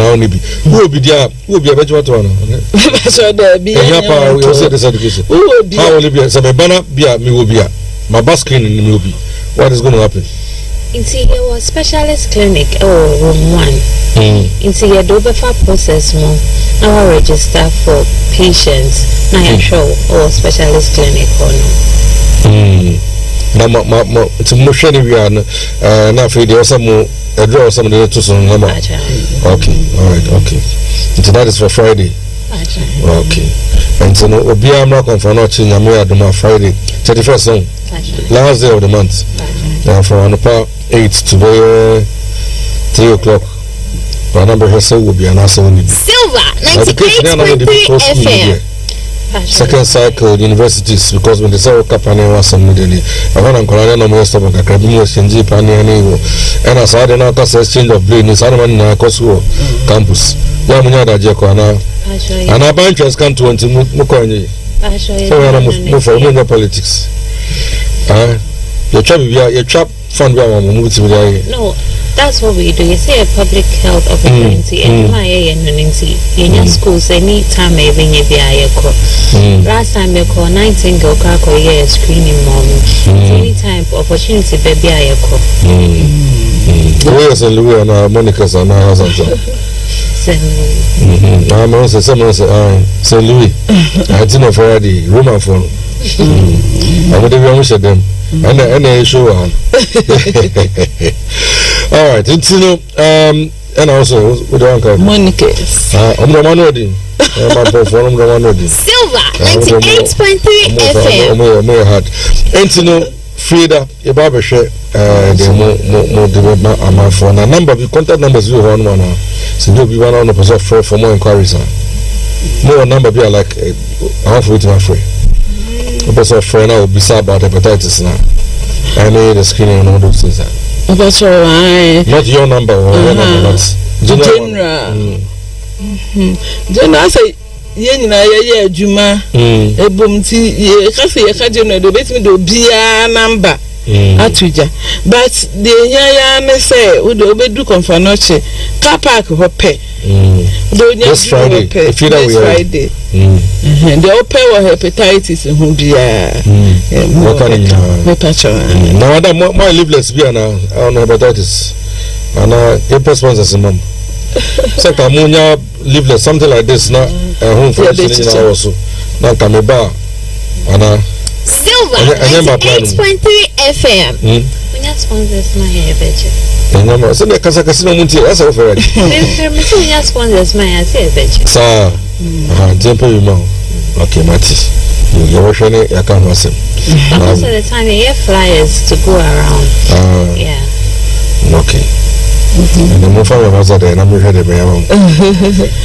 only be. Who will be there? Who will be a better one? So there be. How will be? Some banner be a me will be a my bus screen in the movie. What is going to happen? In your was specialist clinic room 1. In your Dobefa process more. Now I register for patients. Now I show or specialist clinic or no. Now it's motion we are now for the some draw some of the to some number. Okay, all right, okay. So that is for Friday. Okay. And so no Obia am not confirm not in Yamia Friday 31st last day of the month. For an 8 to 3 o'clock. Our number here will be an answer. Silver 98.3 FM. Second cycle universities because when they say Kapane was some middle. I want to call no more stop a crabby exchange and as I don't know exchange of blame is Araman Kosovo campus. Yamuna Jakona and our branches come to Mukoini. So I move for women politics. Your trap fund no, that's what we do. You say a public health opportunity and my in your schools any time even if you are last time you call 19 go crack or year screening mom any time opportunity baby I Louis and Louis and Monica's and I'm also someone say Louis I didn't know Friday Roman phone I would have wished them and I show on. All right, it's and also with the uncle Monica's. I'm the one ready. Silver 98.3 FM. And Frida, a barber share the more phone. A number of contact numbers you want one. So you'll be 100% for more inquiries. More number be like half with my free. Because of friend I will be sad about hepatitis now. I need the screening and all those things. That's all right. Not your number or your number, not general. General, I say, yeah, Juma, a boom tea, ye, cafe, a general, the best me do be a number. But the Yaya say, would obey do confirm noche, car park or pay. This Friday, if you know we are Friday. The open or hepatitis and who be what can you now? My liveless be on hepatitis and a sponsors mom. Second ammonia liveless, something like this, not a home for also. Not come a bar and Silver 98.3 FM. When you sponsors my hair, so the Casino Munti, that's all for it. I'm sponsors my hair, sir. Jump you know. Okay, Mattis. You're watching it, I can't watch him. Most of the time, you have flyers to go around. Yeah. Okay. And the more members are there, and I'm heard of me.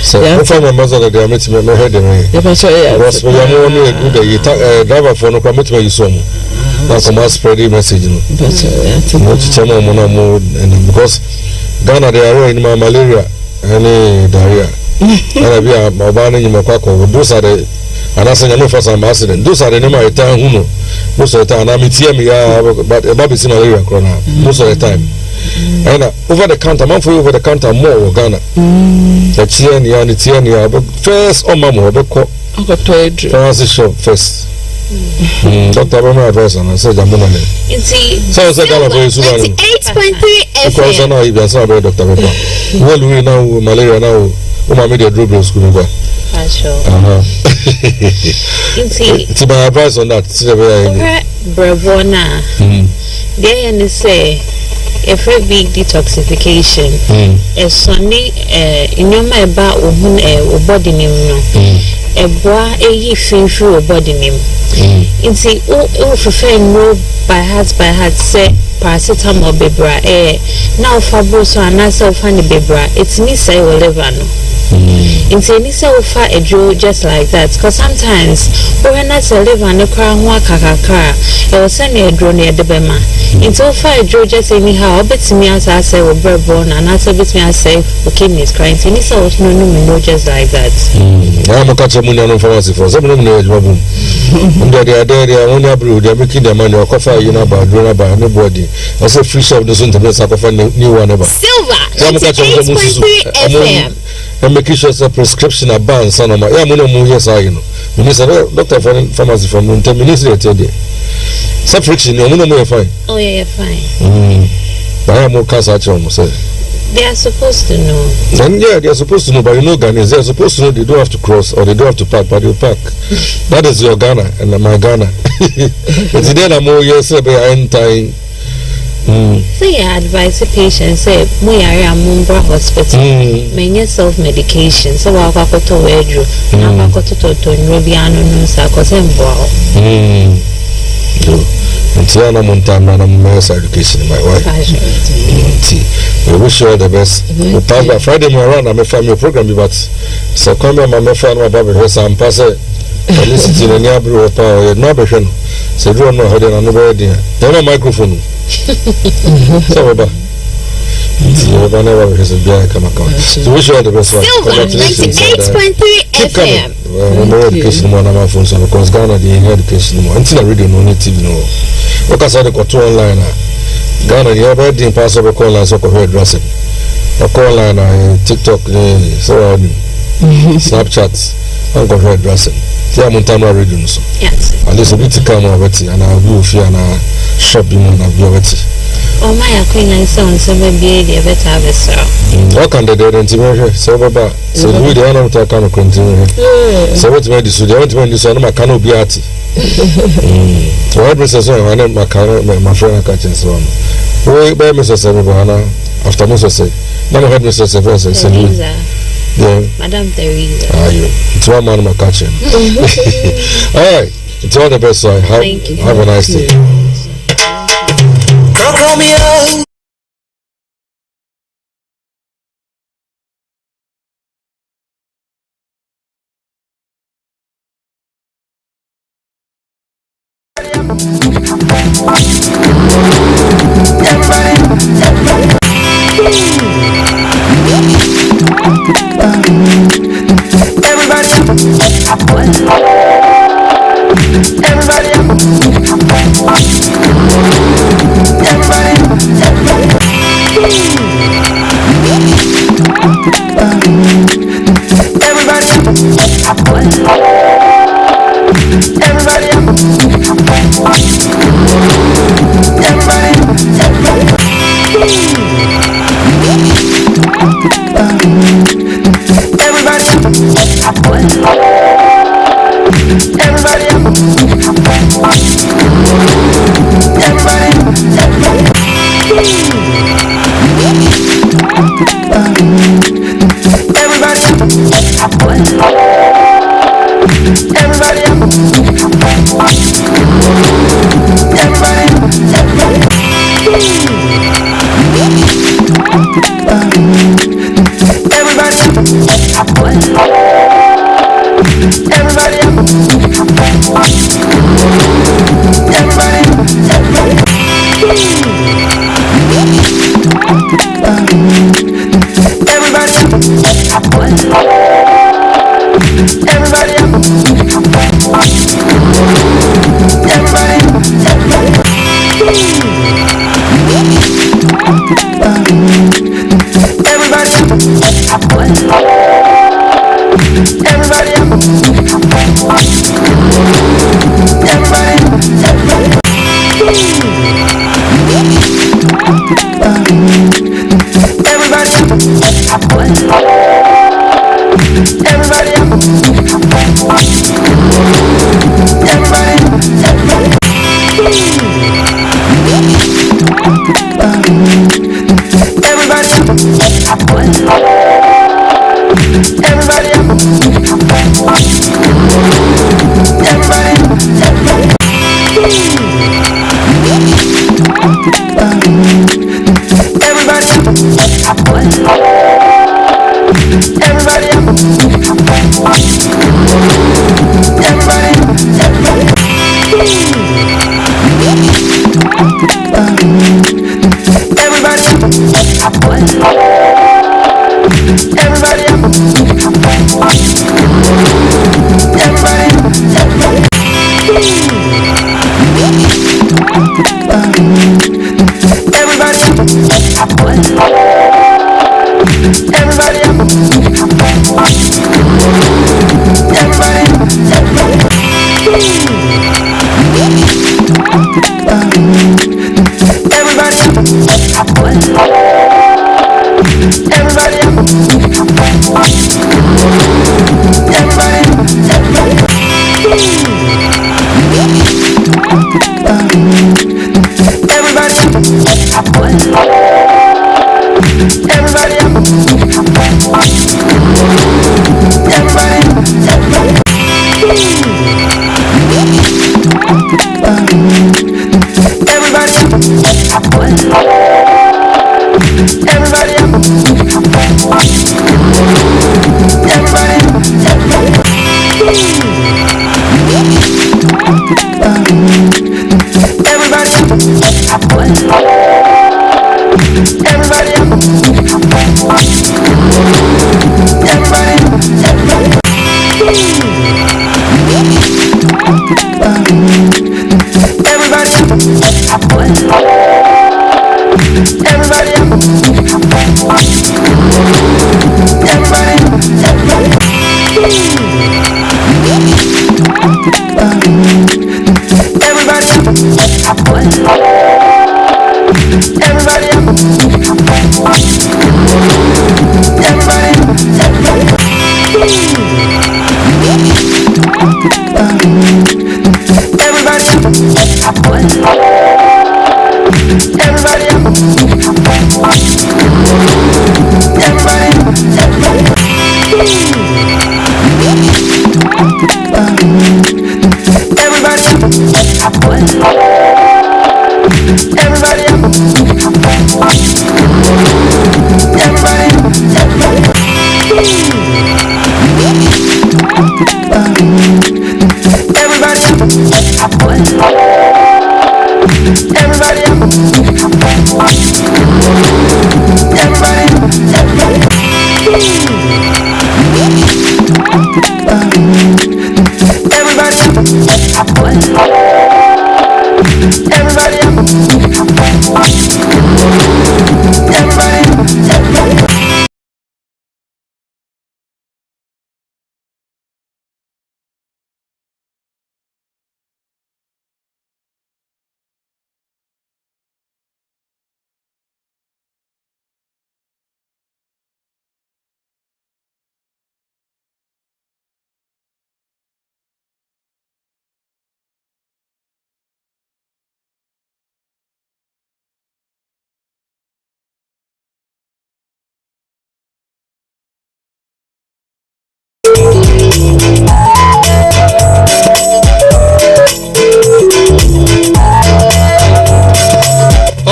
So, more members are there, I'm heard of me. Because we are only a good driver for no commitment, you saw me. That's a mass spreading message. Because Ghana, they are in my malaria and diarrhea. And I be a banning in my quack. Those are the and I say no for some accident. Those are the number of time who know. Most of the time, I'm here, but a baby's in malaria corner. Most of the time. And over the counter, man for over the counter more Ghana. The Tiania and the Tiania, but first on Mamma, but Francis shop first. Dr. Bama advice and I said, I'm going to so I said, I'm going to 98.3 FM. Because I know you've been saying about Dr. Bama. Well, we know malaria now. My media drug school. It's my advice on that. Bravona. They say if a big detoxification, a Sunday in your my bar or body name, a boy a fin through a body name. It's a for no by heart say paracetamol bebra now fabroso and nasa funny bebra. It's me say whatever no. It's any so far a draw just like that because sometimes when I say live on the crown wakaka it was send a draw near the bema. It's so far a draw just anyhow but me as I say with bread bone and I said me I say the kidneys crying any so no just like that. I'm a catch a money on pharmacy for some of them. They are there only abroad they're making their money or coffee you know about nobody. I say free shop doesn't have a new one ever. Silver 98.3 FM. and make sure a prescription a ban son of my yes I Minister Doctor for pharmacy from 10 minutes later. Some friction, you know, fine. Oh, yeah, fine. But I am more cancer, say. They are supposed to know. And yeah, they are supposed to know, but you know, Ghanaians, they are supposed to know they don't have to cross or they don't have to park, but they park. That is your Ghana and my Ghana. But then I'm more yes, behind time. So you advise the patient, say, we are a Mumbra hospital, many self medication, so I'll go to Wedro, and I'll go to Rubiano, Sacosembo. Tiana Montana, I'm education in my wife. We wish you all the best. We pass by Friday, my run, I'm a family program, but so come here, my friend, my baby, I'm passing. I listen to the near power, no better. So, you don't know how they're on the way. Then a microphone. So, never has a beer come account. So, wish you all the best. Silver 98.3 FM. Well, no education on my phone, so because Ghana, the education more. Until I radio, no need TV, no. What I said, I got 2 online. Ghana, the other day, pass over call line, so I heard dressing. I call line, TikTok, so Snapchat, I got heard dressing. Yeah, Montana radio, so. Yes. At least a bit to come over it, and I'll be with you and I'll shop in and I'll be over it. Oh, my acquaintance, so maybe they better have a sir. What can they do? So, Baba, so we don't know what I can continue. So, what's my decision? What my decision? My canoe be at it. What was I named my friend catching so on. Oh, by Mr. Savannah, after Mr. Say, none of Mr. Savannah said, yeah, Madame Teresa. It's one man my catching. All right, it's all the best. So have a nice day. Call me out. Everybody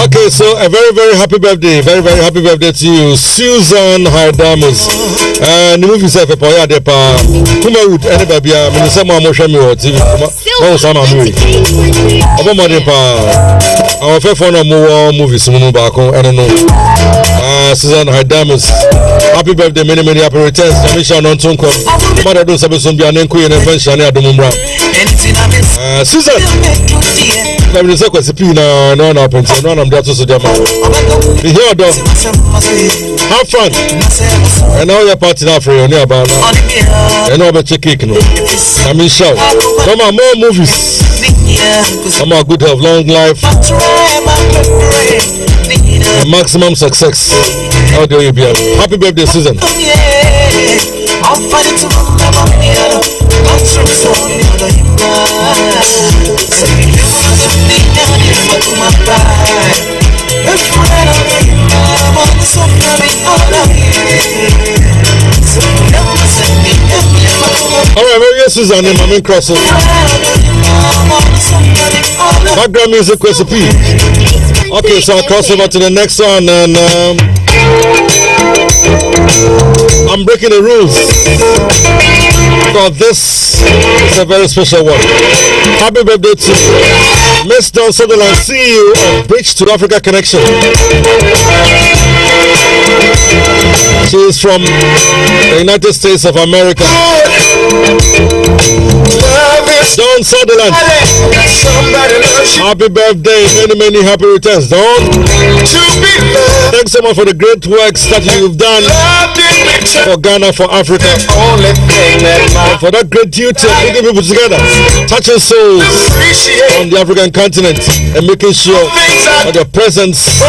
Okay, so a very, very happy birthday. Very, very happy birthday to you, Susan Hydamus. And the movie is a Poya Depa. Kuma would anybody, I mean, some more motion or TV. Oh, some movie. About Depa. Our fair phone more movies, Munubako, I don't know. Susan Hydamus. Happy birthday, many, many happy returns. Mission on Tunko. Mother do something be an inquiry and invention at the Mumra. Susan. I'm going to say, no, I'm there to Sujama. Be here, dog. Have fun. And now you're partying out for your nearby. And now I'm checking. I mean, shout. Come on, more movies. Come on, good health, long life, and maximum success. How do you be? Happy birthday, Susan. Alright, very Susan and Mami Crossover. Background music recipe. Okay, so I'll cross over to the next one, and I'm breaking the rules because this is a very special one. Happy birthday to Miss Dawn Sutherland, CEO of Bridge to Africa Connection. She is from the United States of America. Dawn Sutherland, happy birthday, many, many happy returns, Dawn. Thanks so much for the great works that you've done for Ghana, for Africa, and for that great duty of bringing people together, touching souls on the African continent, and making sure that your presence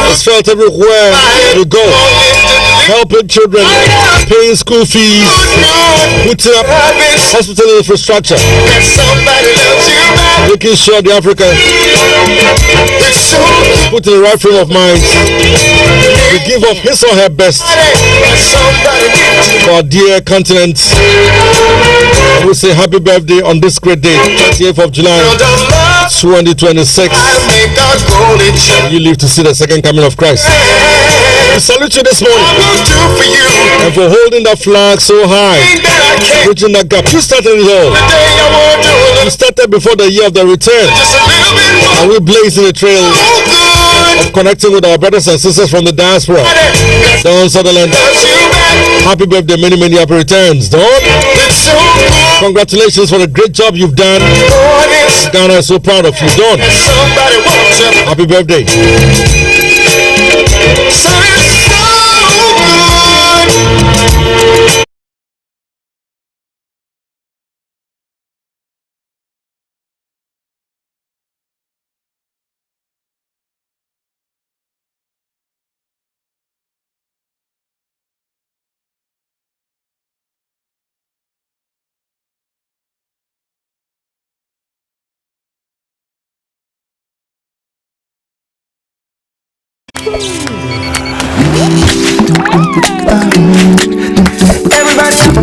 is felt everywhere you go. Helping children, paying school fees, putting up hospital infrastructure, making sure the African put in the right frame of mind to give up his or her best for our dear continent. I will say happy birthday on this great day, 28th of July 2026. You live to see the second coming of Christ. I salute you this morning and for holding that flag so high, bridging that gap. You started it all. You started before the year of the return, and we're blazing the trail of connecting with our brothers and sisters from the diaspora. Dawn Sutherland, happy birthday, many, many happy returns, Dawn. Congratulations for the great job you've done. Ghana is so proud of you, Dawn. Happy birthday. Everybody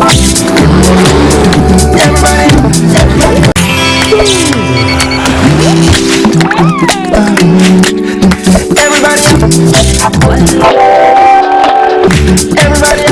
Everybody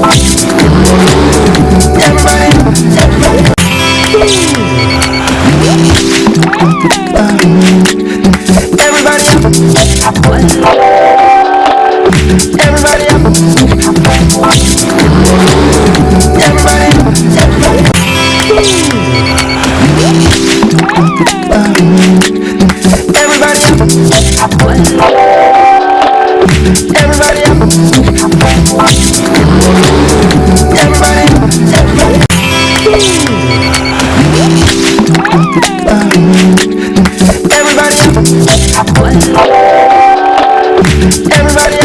Everybody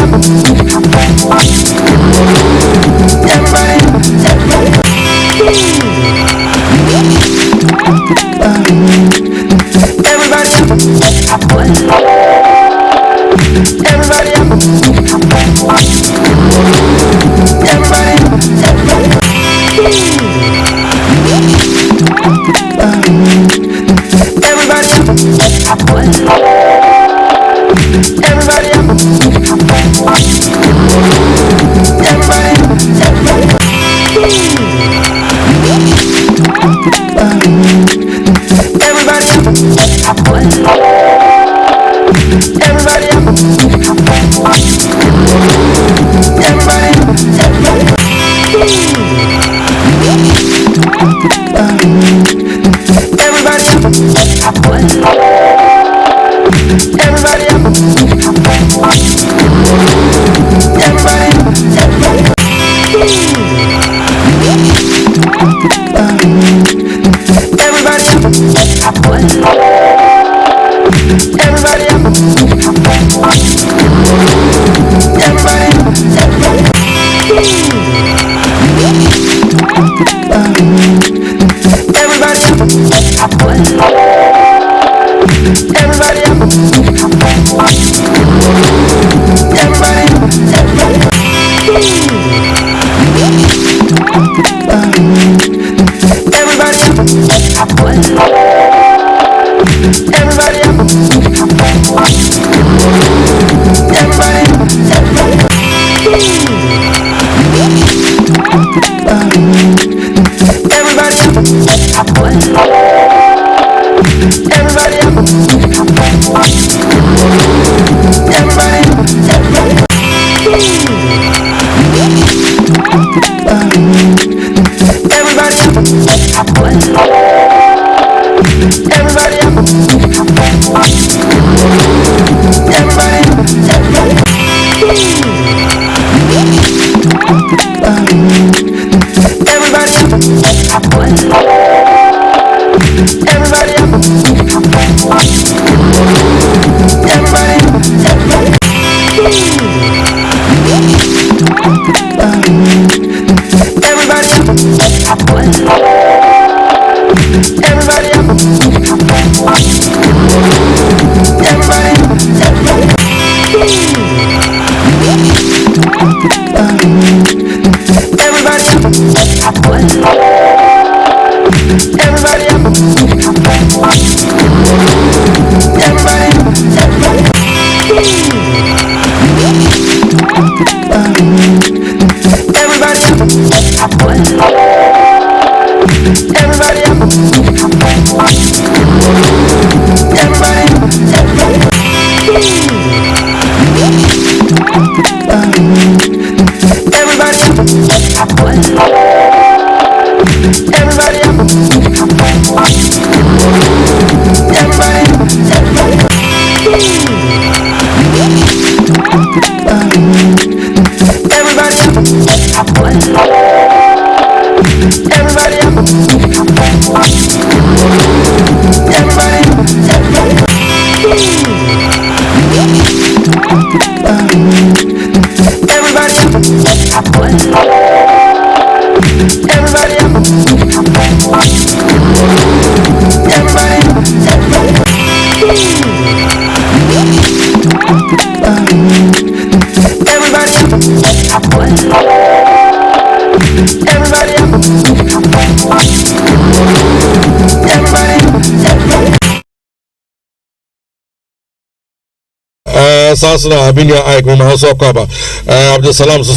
Sasna Abinia Ike Mama House of Kaba Abdul Salam so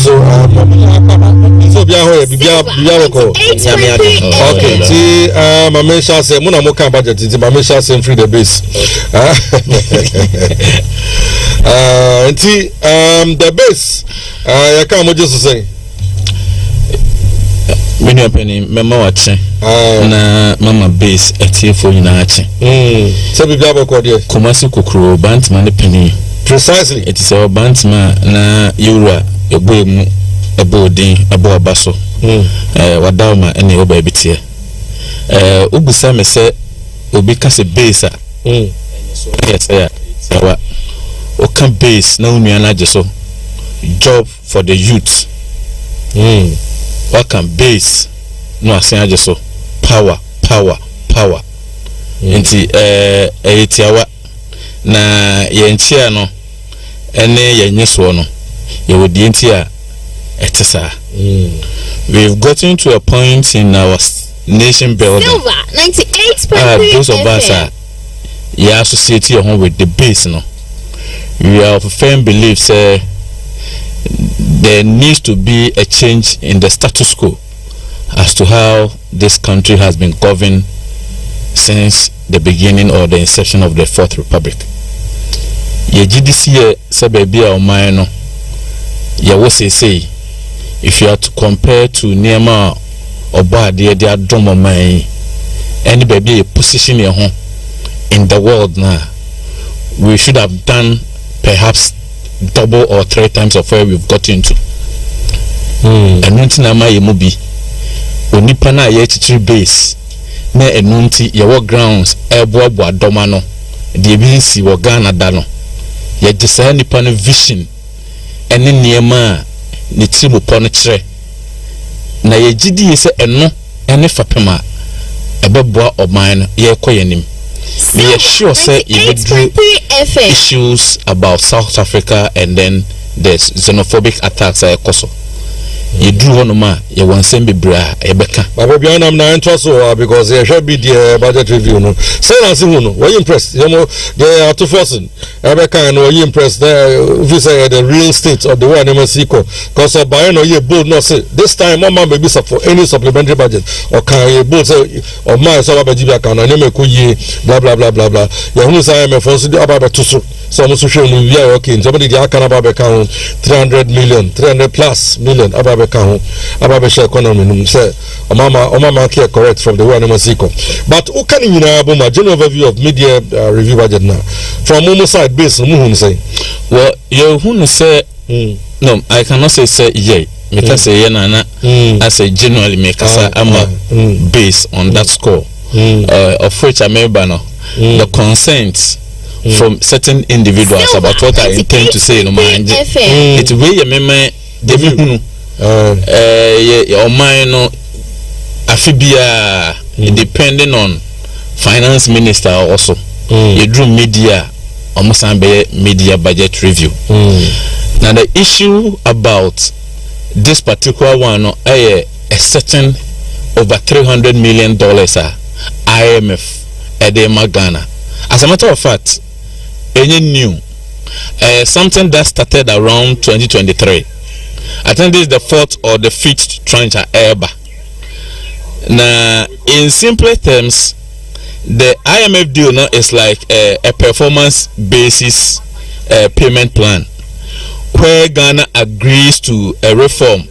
bia ko okay ti Mama Sha say muna mo kan budget ti Mama Sha say free the base the base ya kan mo just say menu penny mama wache na mama base etifo nyina ache so bia ko dey Kumasi kokro bantman ne penny precisely it is our bantman na yura eboemu ebodin ebo abaso wadawma ene oba ebitie ubusa me se obi kase base a so yes ya o kan base na unu ana jeso job for the youth what can base no asen ajeso power nti etiawa na yenchia no ene yenyeso no yewodi nti a etesa we've gotten to a point in our nation building Silver 98.3 those of us are you associate your home with the base no we are of firm belief say there needs to be a change in the status quo as to how this country has been governed since the beginning or the inception of the Fourth Republic. Ye GDC se baby a oman no ye wo say if you are to compare to Niema oba de adom oman any baby position ye ho in the world now, we should have done perhaps double or 3 times of where we've got into. Enunti na ma ye mubi onipa na ye chichiri base na enunti ye wo grounds eboabo adoma no de bi si wo Ghana da no ye gisa nipa no vision ene niema ne tribu po no kire na ye gidi se eno ene fapema ebeboa oman no ye koyenim. We are sure say issues about South Africa and then there's xenophobic attacks at Koso. You do one ma you want send be bra ebeka. Baba Biana am na interest because there should be the budget review no. Say na see no. Were you impressed? You know they are too forcing. Ebeka no you impressed if you say the real state of the way they must equal. Cause by no you bold no say this time mama maybe for any supplementary budget or can you bold say or my so ba jibi account na me ko yi blah blah blah blah blah. You know say me for so about to so so almost show no we are okay somebody the aka aba count 300 plus million aba count aba share economy no say o mama care correct from the way no siko but o kan nyina bo ma general overview of media review budget now from Momo side base no hun say well you hun say no I cannot say yeah me can say na as a generally make as I'm based on that score of which I remember no the consent from certain individuals about what I intend to say no man it way you remember the hunu your mind no afibia depending on finance minister also you drew media almost media budget review now the issue about this particular one a certain over $300 million IMF edema Ghana. As a matter of fact, any new something that started around 2023. I think this is the fourth or the fifth tranche ever. Now, in simple terms, the IMF deal now is like a performance basis payment plan, where Ghana agrees to a reform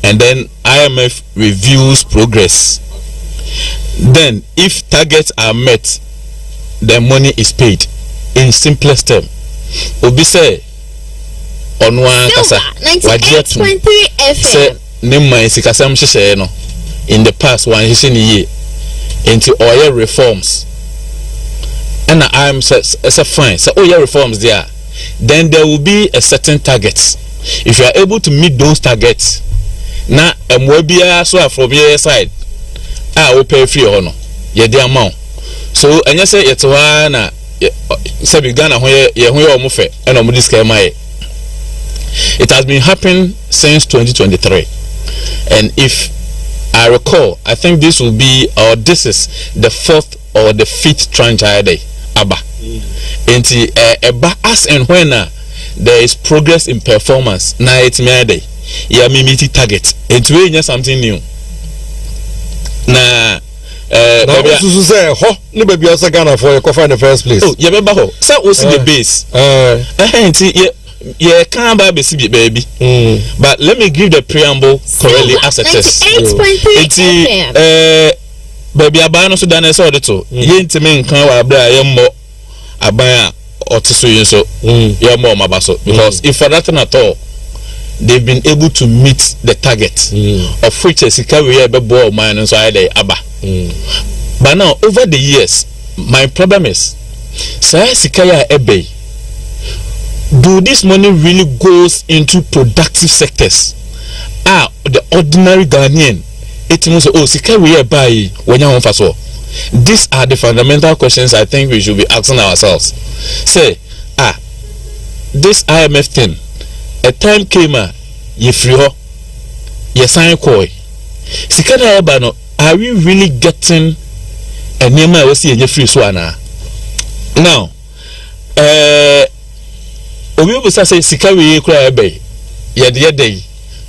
and then IMF reviews progress. Then if targets are met, the money is paid. In simplest term, obi say on one kasa wajiatu say nema isikasam hyehyɛ no in the past one hyehyɛ ni ye into oil reforms and I'm say fine so oil reforms there. Then there will be a certain targets. If you are able to meet those targets, now mwebia so from your side, we pay free or no, ye the amount. So and you say it's one say Ghana mufe and it has been happening since 2023, and if I recall, I think this will be or this is the fourth or the fifth tranche day aba. Into as and when there is progress in performance, now it's me day. Yeah, me meet target. It's really something new. Now, so say, ho, no baby, also Ghana for you cover in the first place. Oh, yeah, baby, ho. So what's the base? Yeah, can't buy baby. But let me give the preamble correctly as a test. 98.3 baby, abano so dane so de to. Ye ntime nkan wa bra ye mo aban otiso yin so. Ye mo mabaso because if for nothing at all, they've been able to meet the target of which sika we be bo man so I dey aba. But now over the years, my problem is say sika ya ebe. Do this money really goes into productive sectors? The ordinary Ghanaian, it means sika we buy when you so. These are the fundamental questions I think we should be asking ourselves. Say, this IMF thing, a time came ye free ho, ye sign koi. Sika na no, are we really getting a name I was see free swana? Now, obi will say sika we kura ebe ye day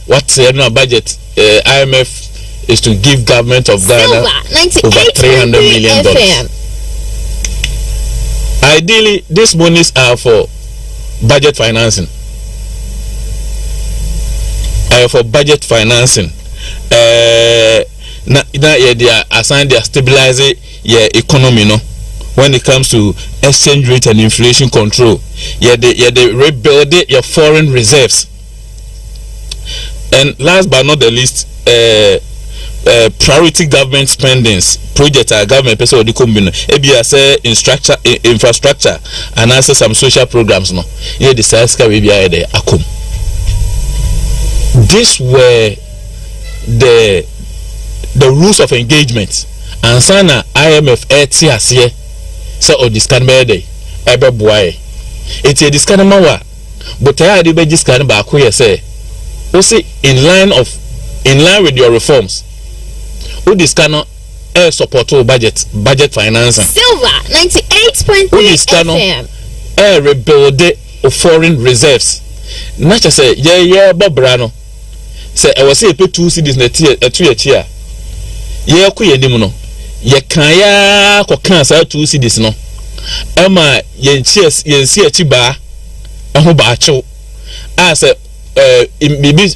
what's no budget IMF is to give government of Ghana over $300 million. Ideally these monies are for budget financing, for budget financing. Now they are assigned, they are stabilizing your economy no when it comes to exchange rate and inflation control. They rebuild your foreign reserves. And last but not the least, priority government spendings projects are government person or the combine infrastructure and also some social programs no. Yeah, the size can be there akum. These were the rules of engagement and sana IMF here. So o discan day ebe boy it's a discan mawa but I dey be discan ba ko ye say o see in line with your reforms o discan support budget financing Silver 98.3 FM rebuild of foreign reserves na che say ye bobra no say e was say pay 2 cedis na etu ye chia ye ko ye nim no ye kan ya ko kan sa 2 cedis no Emma yensi achiba eho baacho as bibi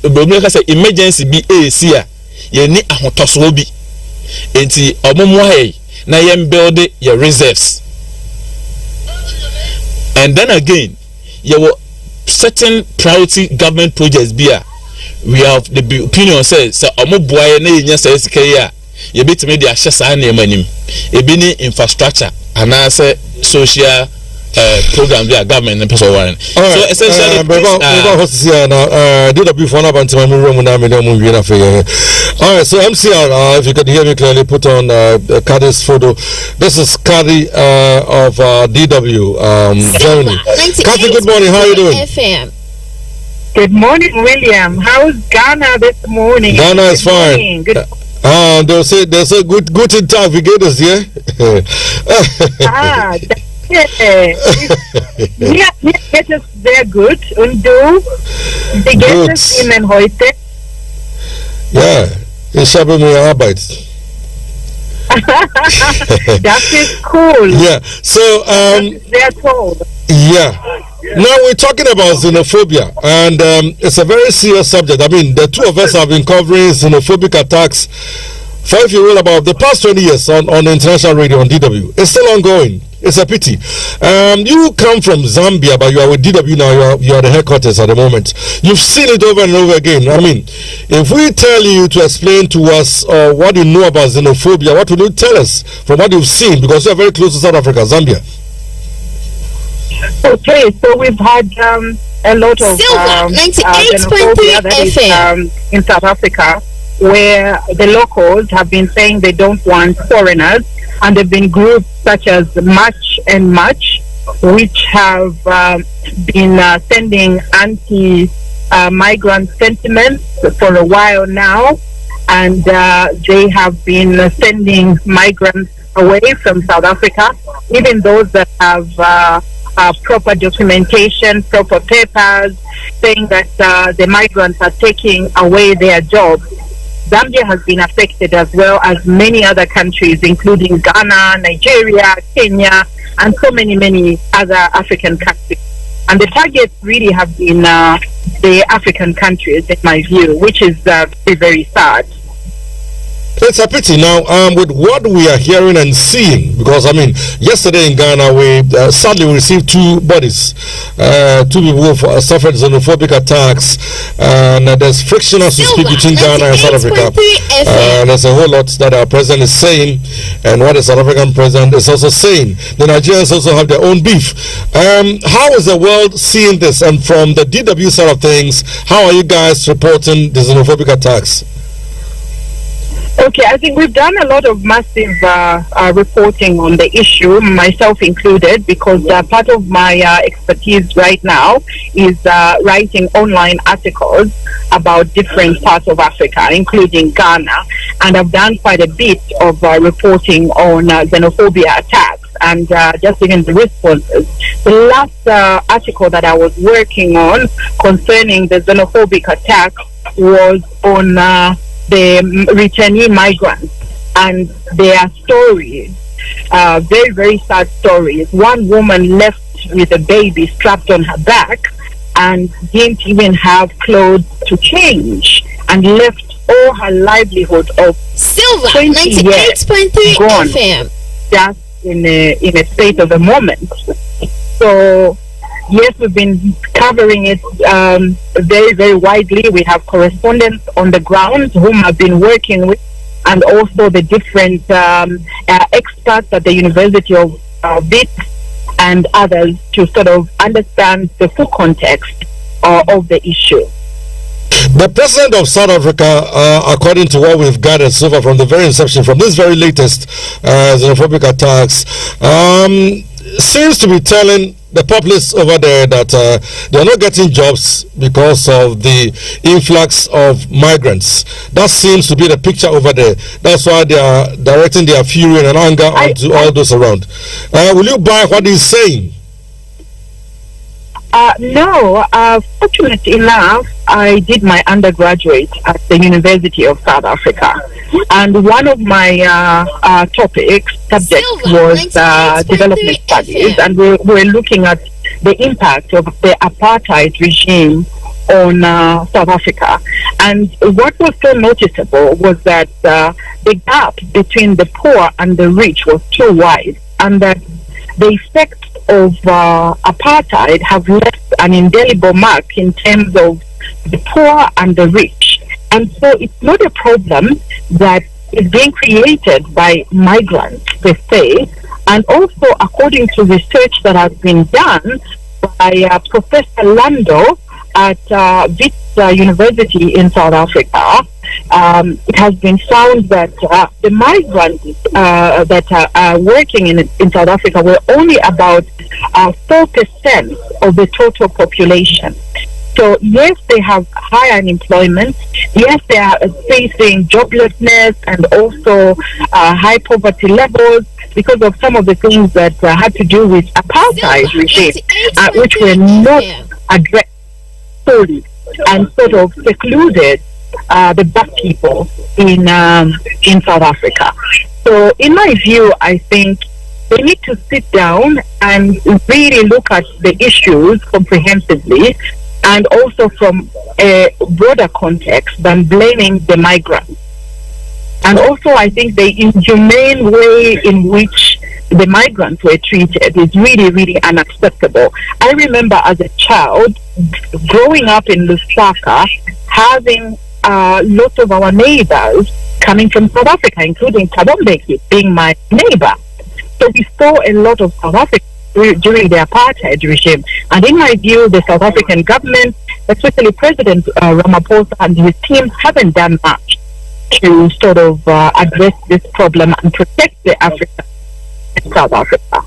emergency bi AC a yeni ahotoso bi enti omomo hai na yem build your reserves. And then again you were certain priority government projects be we have the opinion says so omoboa na yenya say sika ya ye betime de ahye saa na emanim ebi ni infrastructure and as social program via government and person one. So essentially all right, so MCR, if you can hear me clearly, put on Kadi's photo. This is Kadi of DW Germany. Kadi, good morning, how are you doing? FM. Good morning, William. How's Ghana this morning? Ghana is fine. They'll say good in time we get us here. Ja, geht es sehr gut und du? Wie geht es Ihnen heute? Ja, ich habe mir Arbeit. That is cool. Yeah, so sehr toll. Yeah. Now we're talking about xenophobia, and it's a very serious subject. I mean, the two of us have been covering xenophobic attacks for, if you will, about the past 20 years on international radio on DW. It's still ongoing. It's a pity. You come from Zambia, but you are with DW now. You are the headquarters at the moment. You've seen it over and over again. I mean, if we tell you to explain to us what you know about xenophobia, what will you tell us from what you've seen? Because you are very close to South Africa, Zambia. Okay, so we've had a lot of xenophobia that is in South Africa, where the locals have been saying they don't want foreigners, and there have been groups such as Match and Match, which have been sending anti-migrant sentiments for a while now, and they have been sending migrants away from South Africa, even those that have proper documentation, proper papers, saying that the migrants are taking away their jobs. Zambia has been affected as well as many other countries, including Ghana, Nigeria, Kenya, and so many other African countries. And the targets really have been the African countries, in my view, which is very, very sad. It's a pity now with what we are hearing and seeing, because I mean yesterday in Ghana we sadly received two bodies, two people who suffered xenophobic attacks, and there's friction as we speak between Ghana and South Africa, and there's a whole lot that our president is saying and what the South African president is also saying. The Nigerians also have their own beef. How is the world seeing this, and from the DW side of things, how are you guys reporting the xenophobic attacks? Okay, I think we've done a lot of massive reporting on the issue, myself included, because part of my expertise right now is writing online articles about different parts of Africa, including Ghana, and I've done quite a bit of reporting on xenophobia attacks and just even the responses. The last article that I was working on concerning the xenophobic attack was on the returnee migrants and their stories, very, very sad stories. One woman left with a baby strapped on her back and didn't even have clothes to change, and left all her livelihood of Silver 20 years 98.3 gone FM. just in a state of a moment. So yes, we've been covering it very, very widely. We have correspondents on the ground whom I've been working with, and also the different experts at the University of Wits and others to sort of understand the full context of the issue. The president of South Africa, according to what we've gathered so far from the very inception, from this very latest xenophobic attacks, seems to be telling the populace over there that they're not getting jobs because of the influx of migrants. That seems to be the picture over there. That's why they are directing their fury and anger onto all those around. Will you buy what he's saying? No, fortunately enough, I did my undergraduate at the University of South Africa. And one of my subjects was development studies, and we were looking at the impact of the apartheid regime on South Africa. And what was so noticeable was that the gap between the poor and the rich was too wide, and that the effects of apartheid have left an indelible mark in terms of the poor and the rich. And so it's not a problem that is being created by migrants per se. And also, according to research that has been done by Professor Lando at Wits University in South Africa, it has been found that the migrants that are working in South Africa were only about 4% of the total population. So yes, they have high unemployment. Yes, they are facing joblessness and also high poverty levels because of some of the things that had to do with apartheid regime, which were not addressed fully and sort of secluded the black people in South Africa. So in my view, I think they need to sit down and really look at the issues comprehensively, and also from a broader context than blaming the migrants. And also, I think the inhumane way in which the migrants were treated is really, really unacceptable. I remember as a child growing up in Lusaka, having lots of our neighbors coming from South Africa, including Kabombeki being my neighbor. So we saw a lot of South Africa during the apartheid regime. And in my view, the South African government, especially President Ramaphosa and his team, haven't done much to sort of address this problem and protect the Africans in South Africa.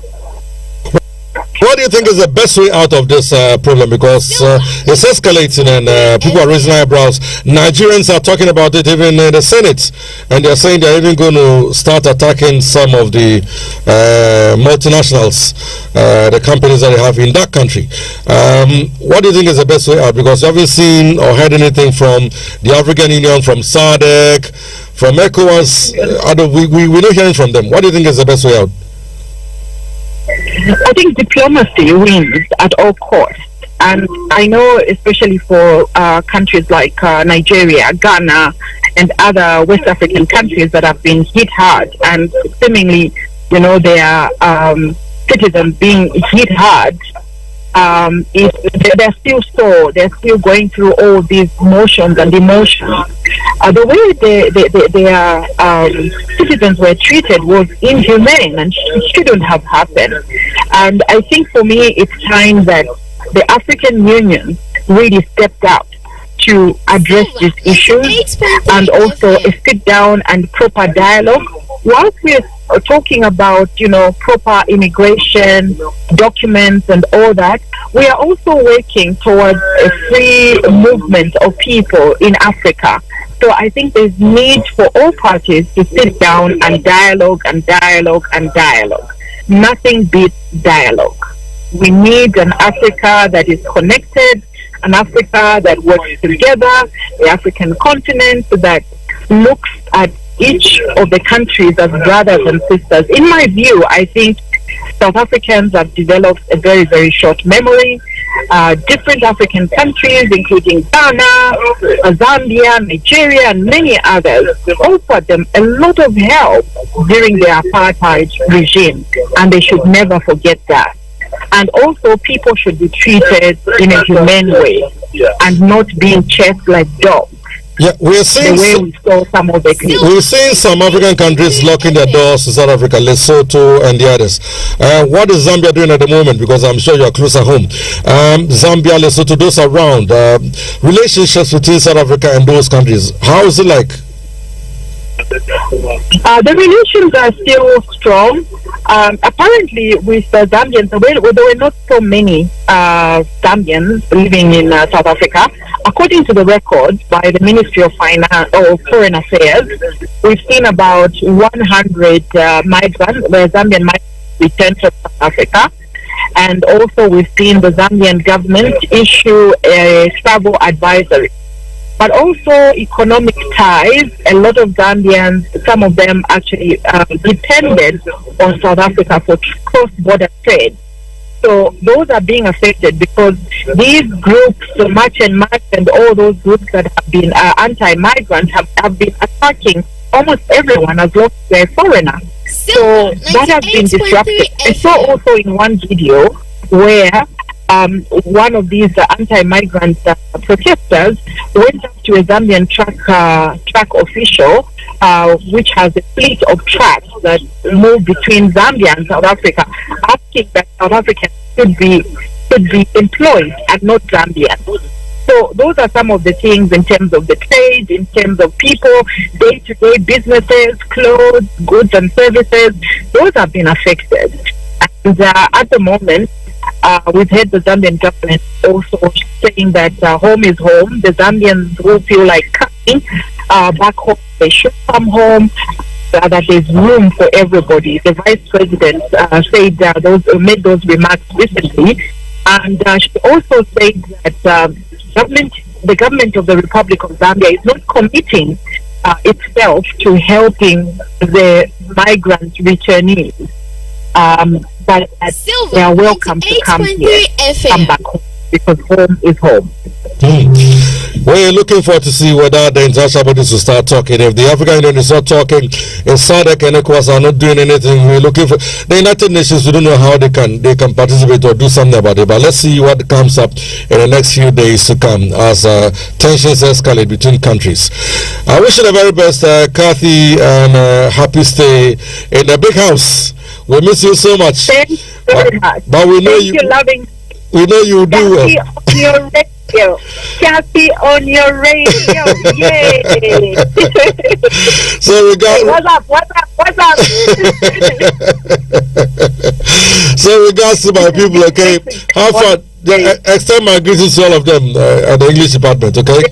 What do you think is the best way out of this problem? Because it's escalating and people are raising eyebrows. Nigerians are talking about it even in the Senate, and they're saying they're even going to start attacking some of the multinationals, the companies that they have in that country. What do you think is the best way out? Because you haven't seen or heard anything from the African Union, from SADC, from ECOWAS. We're not hearing from them. What do you think is the best way out? I think diplomacy wins at all costs. And I know, especially for countries like Nigeria, Ghana, and other West African countries that have been hit hard, and seemingly, their citizens being hit hard, they're still going through all these motions and emotions. The way their citizens were treated was inhumane and shouldn't have happened. And I think for me, it's time that the African Union really stepped up to address these issues, and also a sit down and proper dialogue. Whilst we're talking about, proper immigration documents and all that, we are also working towards a free movement of people in Africa. So I think there's need for all parties to sit down and dialogue and dialogue and dialogue. Nothing beats dialogue. We need an Africa that is connected, an Africa that works together, the African continent that looks at each of the countries as brothers and sisters. In my view, I think South Africans have developed a very, very short memory. Different African countries, including Ghana, Zambia, Nigeria, and many others, offered them a lot of help during the apartheid regime, and they should never forget that. And also, people should be treated in a humane way and not being chased like dogs. Yeah, we're seeing some African countries locking their doors to South Africa, Lesotho, and the others. What is Zambia doing at the moment? Because I'm sure you're closer home. Zambia, Lesotho, those around. Relationships between South Africa and those countries, how is it like? The relations are still strong. Apparently, with the Zambians, there were not so many Zambians living in South Africa. According to the records by the Ministry of Finance or Foreign Affairs, we've seen about 100 Zambian migrants return to South Africa. And also, we've seen the Zambian government issue a travel advisory but also economic ties. A lot of Zambians, some of them actually depended on South Africa for cross-border trade. So those are being affected because these groups, the March and March and all those groups that have been anti-migrant have been attacking almost everyone as long as they're a foreigner. So that has been disrupted. I saw also in one video where one of these anti-migrant protesters went up to a Zambian track official, which has a fleet of trucks that move between Zambia and South Africa, asking that South Africans should be employed and not Zambians. So those are some of the things in terms of the trade, in terms of people, day-to-day businesses, clothes, goods and services. Those have been affected. And at the moment, we've heard the Zambian government also saying that home is home. The Zambians who feel like coming back home, they should come home. That there's room for everybody. The vice president said made those remarks recently, and she also said that the government of the Republic of Zambia is not committing itself to helping the migrant returnees, but they are welcome to come here, come back home, because home is home. We're looking forward to see whether the international bodies will start talking. If the African Union is not talking, if SADC and ECOWAS are not doing anything, we're looking for the United Nations. We don't know how they can participate or do something about it. But let's see what comes up in the next few days to come as tensions escalate between countries. I wish you the very best, Kathy, and happy stay in the big house. We miss you so much. Thank you very much. But we know we know you do well. Kathy on your radio. Yay! So we got what's up? So regards to my people, okay? How far? Extend my greetings to all of them at the English department, okay?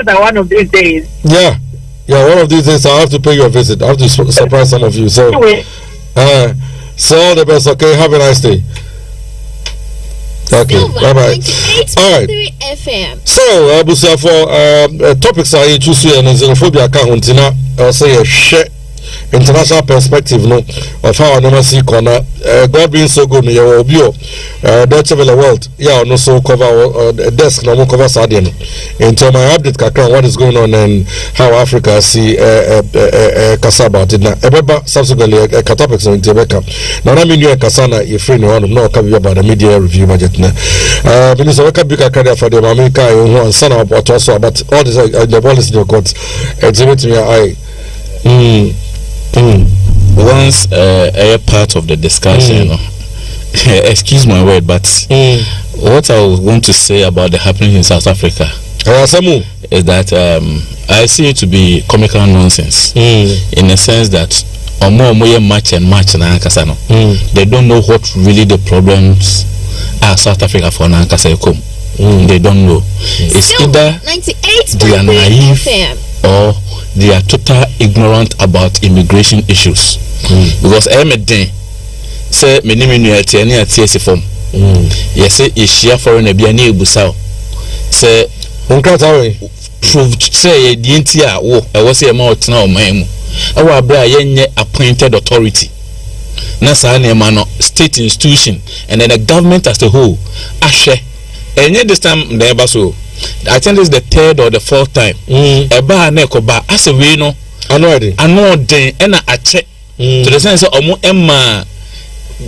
One of these days. Yeah, one of these days I'll have to pay you a visit. I have to surprise some of you. So, so all the best, okay? Have a nice day. Okay, bye bye. All right. FM. So, for topics I choose here and xenophobia account I'll say a share international perspective of how I never see corner. God being so good, you will be Deutsche Welle World. Yeah, no so cover desk no cover Sadian. Into my update kakran what is going on and how Africa see kasa about it now. Ebeba subsequently topics on Tebeka. Now I mean you kasana you free no no kabi about the media review budget na. Minister weka bika kada for the America who and son about also about all this the ball is in your court. Exhibit me eye. Once a part of the discussion, excuse my word, but what I want to say about the happening in South Africa is that I see it to be comical nonsense in the sense that they don't know what really the problems are South Africa for Nankasekom. They don't know. It's either they are naive or they are totally ignorant about immigration issues. Because say many form. Yes, say Asia foreign a biani busao. Say proved say the entire I was a more now memo. Our bra yenye appointed authority. Nasa mano state institution and then the government as a whole. Ashe. And yet this time never so. I think this is the third or the fourth time. Eba nekoba as a we no. I know then and I check to the sense of Emma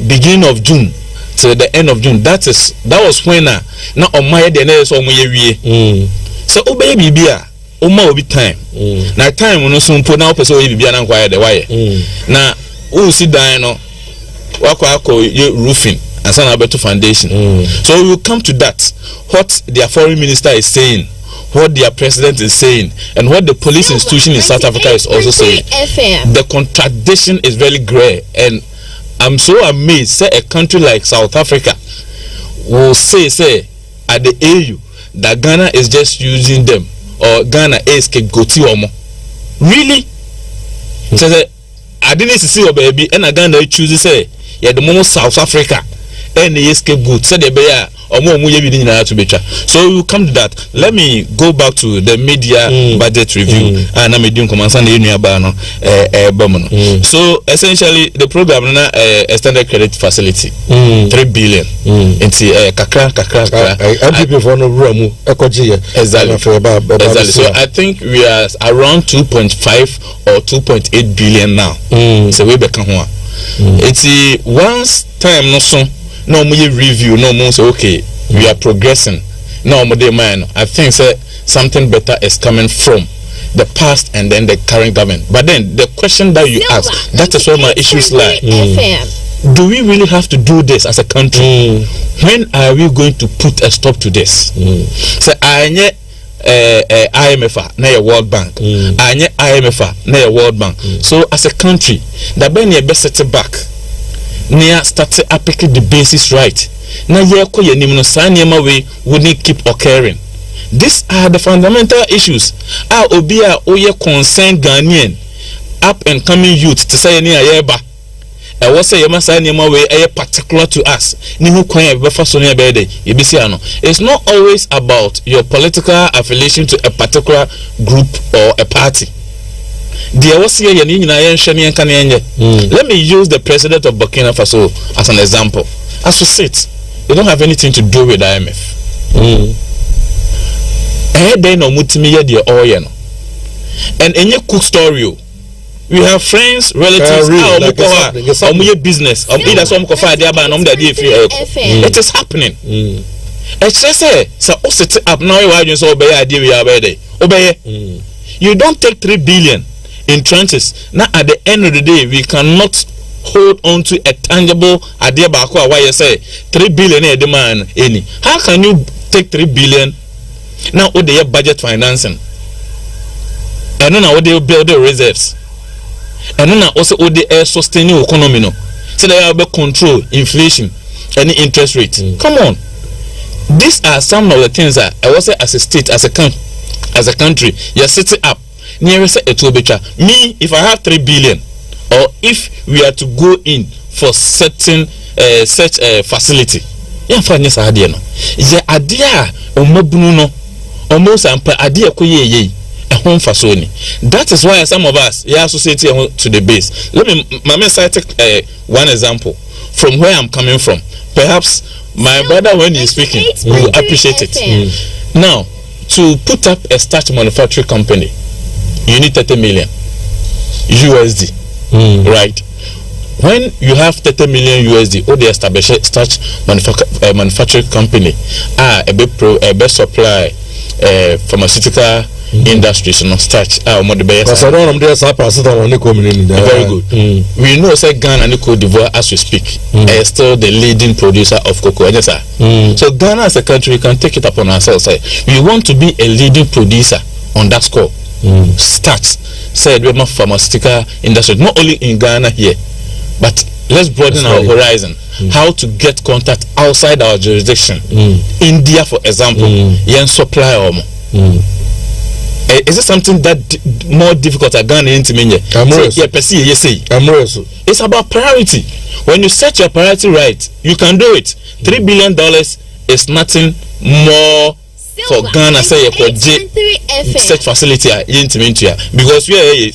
beginning of June to the end of June. That was when now on my day so so oh baby bia Oma will be time. Now time when no soon put now person will be an inquire the wire. Now who sit down no wako roofing and some better foundation. So we will come to that. What their foreign minister is saying, what their president is saying, and what the police institution in South Africa is also saying. The contradiction is very grey, and I'm so amazed. Say a country like South Africa will say at the AU that Ghana is just using them, or Ghana is scapegoating omo. Really? Say I didn't see your baby, and Ghana chooses say yeah the moment South Africa and the scapegoat said they be omo ye bi nyina to betwa. So we come to that. Let me go back to the media budget review and I'm doing command and nua no so essentially the program na extended credit facility 3 billion into kakra MPP for no room ekoji exactly. So I think we are around 2.5 or 2.8 billion now. So we back ho it's once time no so no mo review no mo say okay we are progressing no mo dey man I think say something better is coming from the past and then the current government. But then the question that you ask, that is where my issues lie. Do we really have to do this as a country? When are we going to put a stop to this? So I IMF na your World Bank. I IMF na your World Bank. So as a country, that when you best set back, near start applying the basis right. Na ye ko ye nim no sa niema we wouldn't keep occurring. These are the fundamental issues. Obia oye concerned Ghanaian up and coming youth to say ni ayeba. I was say yema say niema we particular to us. Ni hu kwan e be fa so ne be dey. E be say ano. It's not always about your political affiliation to a particular group or a party. Let me use the president of Burkina Faso as an example. As we sit, they don't have anything to do with IMF. And in your cook story, we have friends, relatives, business. It is happening. It's just so sit up now. You don't take 3 billion in trenches. Now at the end of the day, we cannot hold on to a tangible idea about why you say 3 billion a demand any. How can you take 3 billion now with the budget financing? And then what they build the reserves. And then also what they sustaining economy no. So they have control inflation, any interest rate. Come on. These are some of the things that I was say as a state, as a country, you're sitting up. Nearest it will be me if I have 3 billion, or if we are to go in for certain such facility. Yeah, for this idea no. Yeah, idea omabunu almost idea ko ye a home for Sony. That is why some of us associate to the base. Let me cite one example from where I'm coming from. Perhaps my brother, when he's speaking, will appreciate it. Now, to put up a starch manufacturing company, you need 30 million USD, right? When you have 30 million USD, or they establish a starch manufacturing company, a best supply pharmaceutical industries, you know, starch. Very good. We know say Ghana and Cote d'Ivoire, as we speak, is still the leading producer of cocoa. So Ghana as a country, we can take it upon ourselves. We want to be a leading producer on that score. Starch, said we have pharmaceutical industry, not only in Ghana here, but let's broaden our horizon. How to get contact outside our jurisdiction. India, for example, yen supply is it something that more difficult at Ghana into me? It's about priority. When you set your priority right, you can do it. $3 billion is nothing more for Ghana say such facility because we are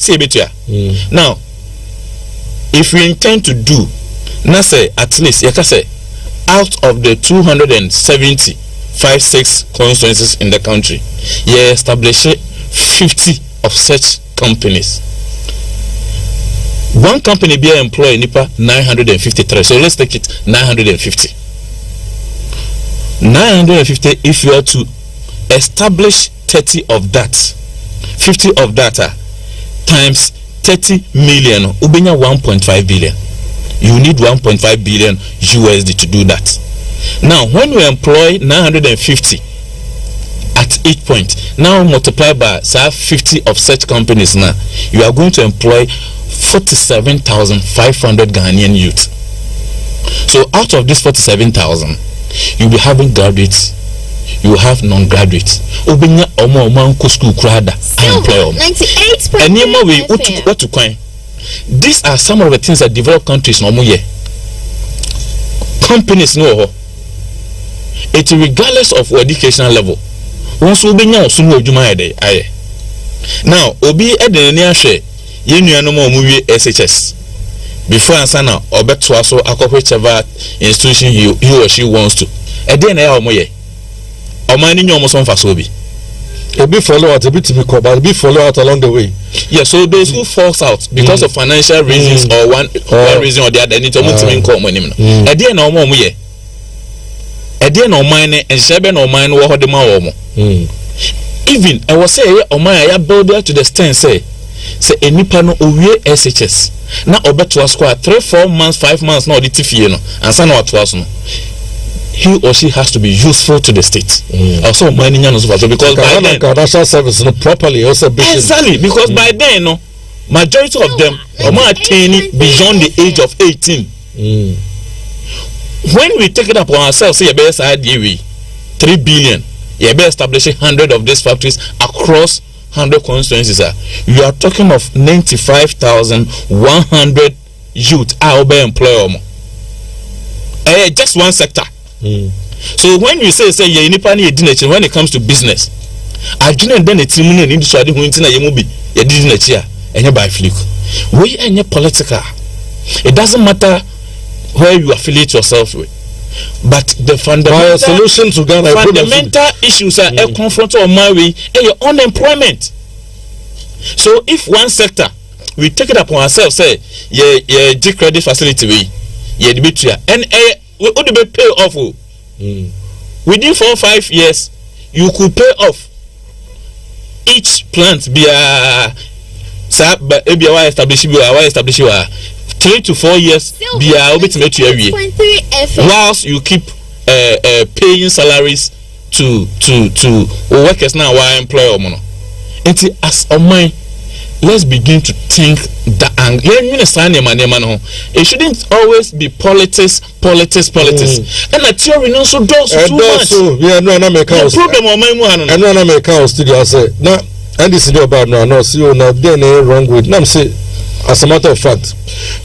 now if we intend to do now say at least you can say out of the 275-6 constituencies in the country, you establish 50 of such companies. One company be employ nipa 953. So let's take it 950. 950 if you are to establish 30 of that, 50 of that times 30 million, ubenya 1.5 billion. You need 1.5 billion USD to do that. Now, when we employ 950 at each point, now multiply by 50 of such companies, now you are going to employ 47,500 Ghanaian youth. So out of this 47,000, you'll be having graduates, you have non-graduates. Obenya omo school krada employ 98%. And what to coin. These are some of the things that developed countries no more. Companies no. It regardless of educational level. Once we be now soon will juma aye. Now obi edeni ahwe ye nuanom a omuwie SHS before answer now obeto aso akọ whichever institution he or she wants to. Ede na ya omoye. Omani nyo omo so mfa so bi. A bit follow out, a bit to be called, but a bit follow out along the way. Yeah, so those who falls out because of financial reasons or one reason or the other, need to move to income money. A dear no more, yeah. A dear no mine and Shebe no mine war the more. Even I was say, oh my, I build there to the stand say any panel uwe SHS. Now, or bet to a square 3-4 months, 5 months, no, the TF, you know, and some what was no. He or she has to be useful to the state. Also, mining and so because by then, national service no properly also exactly because by then, no, majority of them are attaining beyond the age of 18. When we take it upon ourselves, say, best idea, 3 billion, you better establishing 100 of these factories across 100 constituencies. You are talking of 95,100 youth are be employed. Just one sector. So when you say ye nipa ni edinachi when it comes to business, adwene den etimu na ndi so ade ho ntina ye mu bi ye dinachi a enye by flick. We enye political. It doesn't matter where you affiliate yourself with. But the fundamental solution to Ghana fundamental issues are confront or my way unemployment. So if one sector we take it upon ourselves say ye credit facility we ye debate and we would be pay off. Within 4 or 5 years, you could pay off each plant be a establish 3 to 4 years be a whilst you keep paying salaries to workers now while employer mono. And as on my let's begin to think that it shouldn't always be politics. And a theory no so does too much. Yeah, no, make house. Problem on my one. And no, make house studio. I say now, and this is your bad no. See you now. Then wrong with. Now say, as a matter of fact,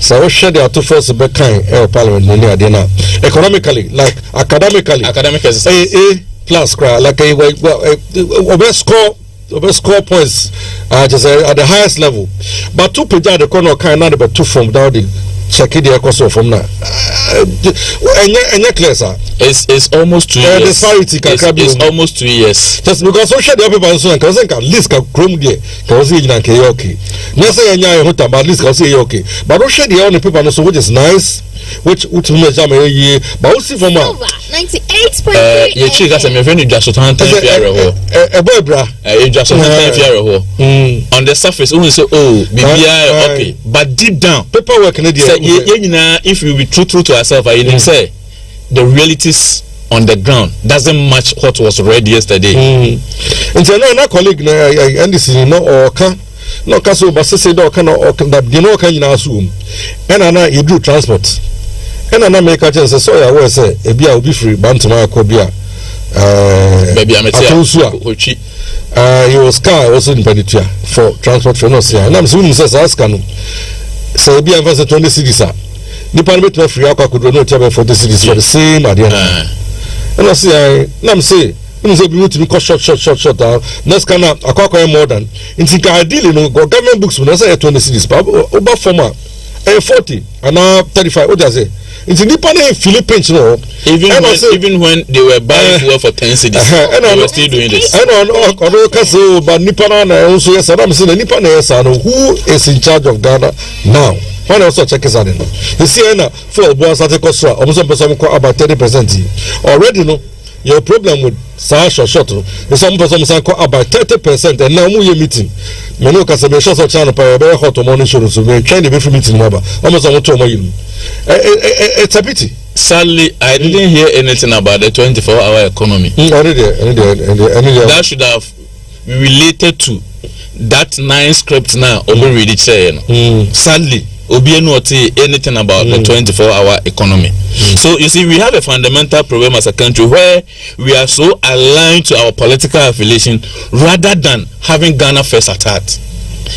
so we share the two first be kind parliament money now. Economically, like academically, A plus like a score points just at the highest level, but 2 pages the corner kind not about 2 from down the check the cost from now it's almost 2 years. It's almost 2 years just because social people so can at least can chrome there can see okay say but at least can say okay but don't share the only people so which is nice which means but we'll see from 98.3 you check as a friend just on a boy bra just on the surface only say okay but deep down paperwork if we be true to ourselves I didn't say the realities on the ground doesn't match what was read yesterday. And so now colleague and this is no so but say do kind of that you know can you assume and you do transport and I make a chance so I will say e bia obi free bantama akobia baby I'm he was car also in Penitia for transport for no say and I'm saying say ask no say bia invest 20 cities nipa no beto free akwa kodo no tell 40 cities for the same idea and I say I'm say we want to be short next kind of akwa more than in think ideally no government books when say 20 cities but over former 40 and now 35 what does it it's in the Philippines no even when they were buying fuel for 10 cities they were still doing this I know kasi but nipa na also yes I'm saying nipa na yes who is in charge of Ghana now when also check is you see na for boss at cost almost about 30% already no your problem with short some person say about 30% and now we meeting me no ka say me short channel pa be hot morning show so me trying to be meeting number almost want to you it's a pity. Sadly I didn't hear anything about the 24-hour economy. That should have related to that 9 script now over read it say sadly Obi not anything about the 24-hour economy. So you see, we have a fundamental problem as a country where we are so aligned to our political affiliation rather than having Ghana first at heart.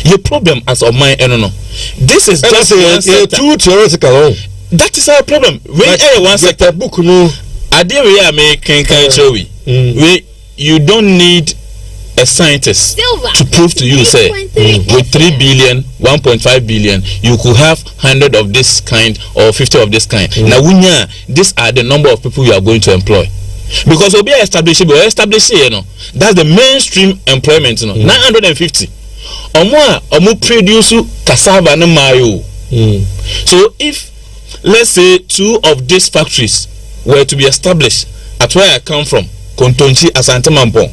Your problem as of mine, I don't know. This is just one sector. Too theoretical. That is our problem. When one sector book no. Ade we are making show we you don't need a scientist to prove to you say with 3 billion 1.5 billion you could have 100 of this kind or 50 of this kind. Now these are the number of people you are going to employ, because obi establish you know, that's the mainstream employment, you know. 950 omo produce cassava na mayo. So if let's say 2 of these factories were to be established at where I come from, Kontonchi, Asante Mampong,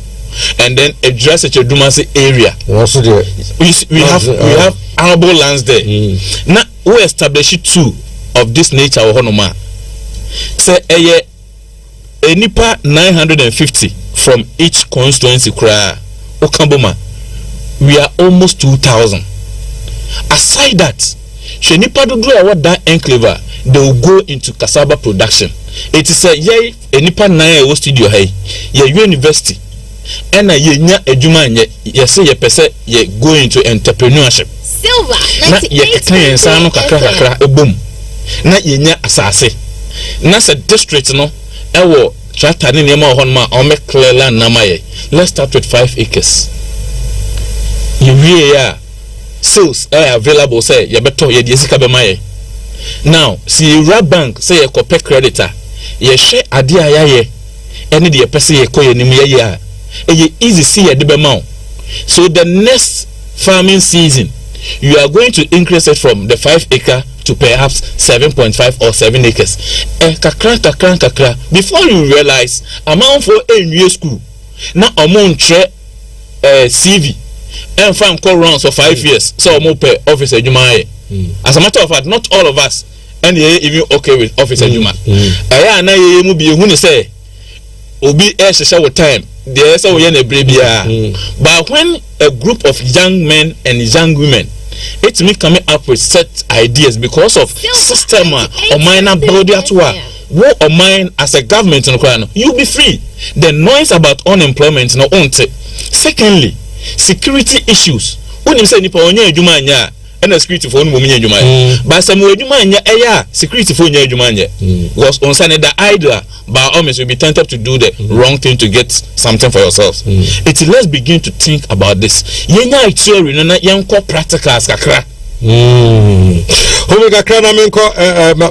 and then address a Dumasi area. Also there. We have arable lands there. Now we establish 2 of this nature or honoma. Say a nipa 950 from each constituency kra Okamboma. We are almost 2,000. Aside that, Shenipa do what that enclave, they will go into cassava production. It is a nipa 9 studio hey, university. And ye nya edwuma nye ye say ye pese ye go into entrepreneurship. Silver na ye kan san no kakra ebom na ye nya asase na se district no ewo tractor ne nema ho ma o me clear land na maye. Let's start with 5 acres. You sales are available, say ye beto ye de sika be maye. Now see Rab Bank say ye copy creditor ye share ade ayaye ene de ye pese ye koye nim ye easy see a debemount. So the next farming season you are going to increase it from the 5 acre to perhaps 7.5 or 7 acres. Kakra. Before you realize amount for a new school now amount CV and farm call rounds for 5 years. So more per officer Juma. As a matter of fact, not all of us and even okay with officer Juma. Aya na ye mu bi hu ni say obi e hye with time. There is a but when a group of young men and young women, it's me coming up with set ideas because of system or minor body at work. What or mine as a government in Ukraine, you'll be free. The noise about unemployment no onte. Secondly, security issues. When you say nipa onye adwuma anya and a security for no munye adwuma. But some adwuma anya security for onye adwuma anya. Because on Sunday the idler by all means you'll be tempted to do the wrong thing to get something for yourselves. It's let's begin to think about this. Yenya theory na yanko practicals kakra. Homega kana menko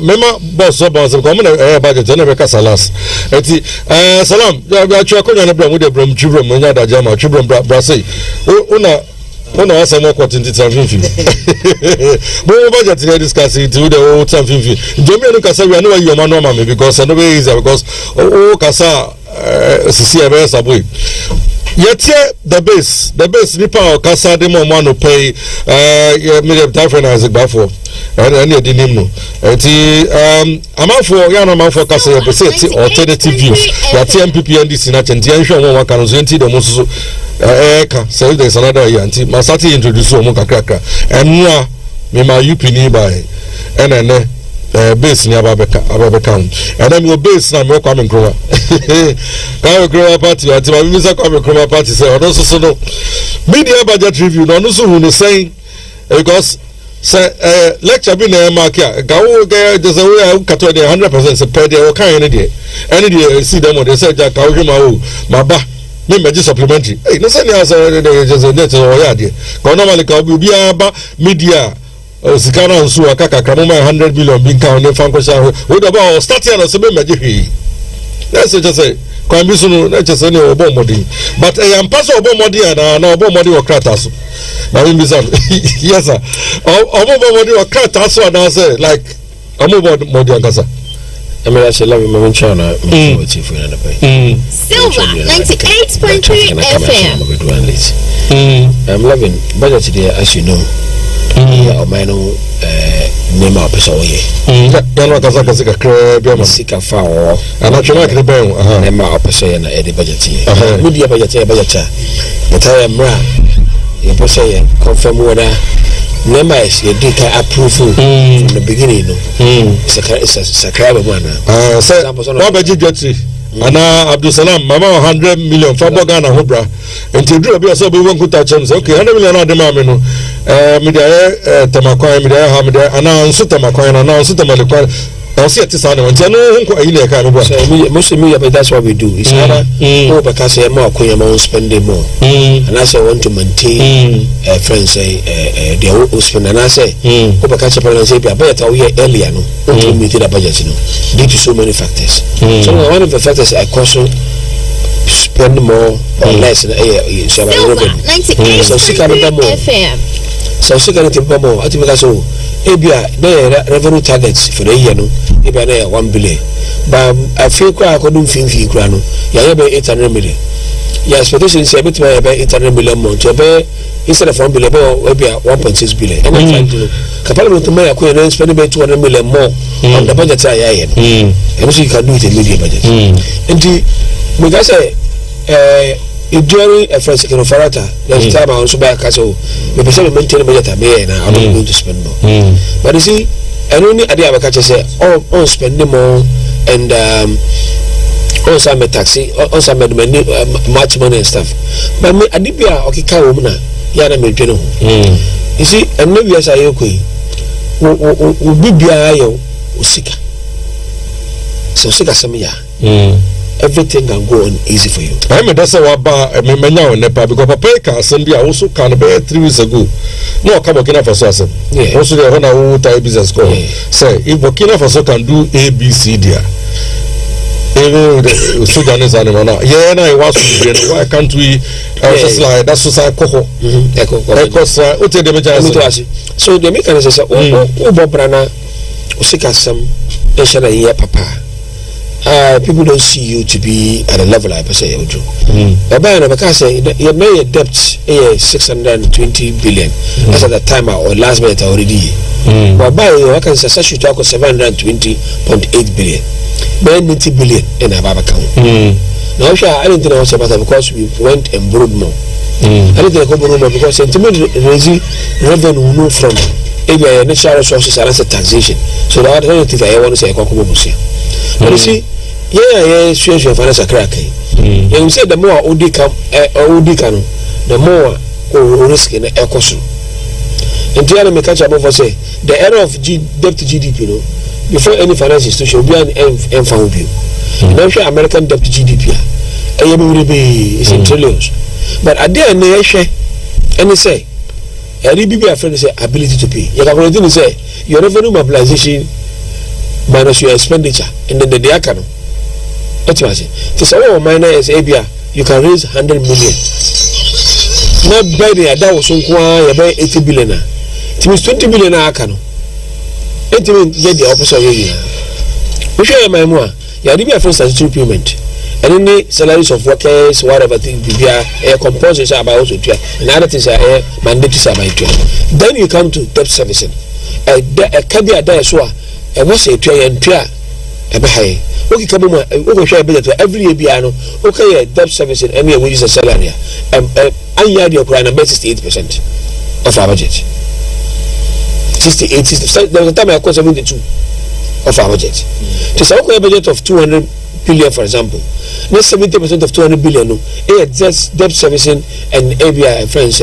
mema boss ko mo budget na be kasalas. Eti salam ya chwa ko na bra mu de bram chubram nya da jama chubram bra say. Una asa mo ko tinti tanfinfi. Bo budget dey discuss it with the whole tanfinfi. Jomi no kasa we no wa yoma no ma me because no be easy because o kasa sisi ebe saboy. Yet the base nipa kasa de mo no pay medium different as before and you didn't know amount for yana man for kasa be say alternative views that MPP and this na chenti ansho won kan so enti de mo so ka say there is another year anti masati introduce mo kakra enwa me ma UP ni by ene base ni ababeka and then your base na me Kwame Nkrumah Kwame Nkrumah party ati ma mi say Kwame Nkrumah party say odo so no media budget review no so who no saying because say lecture be na mark ya ga wo ga just we kato dey 100% say per dey o kan any dey see them they say ja ka wo hwe ma ba me meji supplementary no say na say just net o ya dey ko normally ka obi aba media Sikana nsu akaka kramoma 100 billion bin ka on fan kwesha we do ba start here no se be meji hwi let's just say kwa bi sunu let's just say no obo modi but I am pass obo modi na obo modi o krata so na we be yes sir obo modi o krata so na say like obo modi akasa Emela shela we mama chana me chief na da pai Silver 98.3 FM I'm loving budget there as you know. Yeah, my no name up so ye. Ya no kasa kasa kra bia ma sika fa o. Ana chuma kire ben name up so ye na e budget ye. Media budget ye. But I am ra. You pose ye confirm whether name is ye data approve from the beginning no. It's a subscriber one. Say what budget get Ana Abdul Salam mama 100 million for Ghana hobra enti duro bi so be won kuta chem say okay 100 million na de ma me no me dey tamakwan me dey ha me dey ana nso tamakwan na nso tamalekwan I'll see it is on one. No, you can't work. Most of me, but that's what we do. It's either because I'm more spending more. And I say, I want to maintain friends say, they will spend. And I say, because I say, I better we earlier, no, to meet the budget, due to so many factors. So one of the factors I caution spend more or less in a year. So so more. I think so. Ebia revenue targets for the year no. Ebia 1 billion. But I feel quite couldn't think no. Ya be 800 million. Your expectation say bit by 800 million more. To be instead of 1 billion, ebia 1.6 billion. And I'm trying to capable to make a spend about 200 million more on the budget I am. And so you can do it in media budget. And because during a first second of Farata, there's time I also buy a castle. Maybe some maintain a budget and I'm not going to spend more. But you see, and only idea of a catcher say, oh, spending more and also I'm a taxi, also I'm much money and stuff. But me, I did be a okay car woman, Yana Milpino. You see, and maybe as I okay, will be a Usika. So Sika Samia. Everything can go on easy for you. I mean, that's how I remember now in Nepal because Papa Assembly also can be 3 weeks ago. No, come Burkina Faso. Also, the whole type business call. Say, if Burkina Faso can do A, B, C, D, Sudanese animal now. Yeah, I was why can't we just like that's society coho? So the mechanism is Bobrana Usikasam, Eshana Papa. People don't see you to be at a level I say you do. Because you made a debt 620 billion. That's at the time or last minute already. But by you can success you talk 720.8 billion. 90 billion in a bank account. Now I didn't know about that because we went and borrowed more. I didn't borrow more because sentiment raising revenue from natural resources and asset taxation. So the alternative I want to say but you see, strange financial crack. You say the more OD can, the more risk in the economy. And the other make a say the error of debt to GDP, before any financial institution will be an infant view. Now, American debt to GDP, it's in trillions. But at the end, they say, a BB afraid to say ability to pay. You can say your revenue mobilization minus your expenditure, and then the diacono. What you say? To say, oh, minor is ABA, you can raise 100 million. Not by the Ada was you buy 80 billion. It means 20 billion. It means get the opposite. We show you my more. You are giving a first statutory payment. And then the salaries of workers, whatever thing, a composition about also, and other things are mandatory about it. Then you come to debt servicing. A caveat there, so I was a tray and tria. Okay, come on, we share a bit every year piano. Okay, debt servicing, and we use a salary. And you had your plan about 68% of our budget. 68, there was a time I called 72 of our budget. To say a budget of 200 billion, for example, not 70% of 200 billion, just debt servicing and ABI friends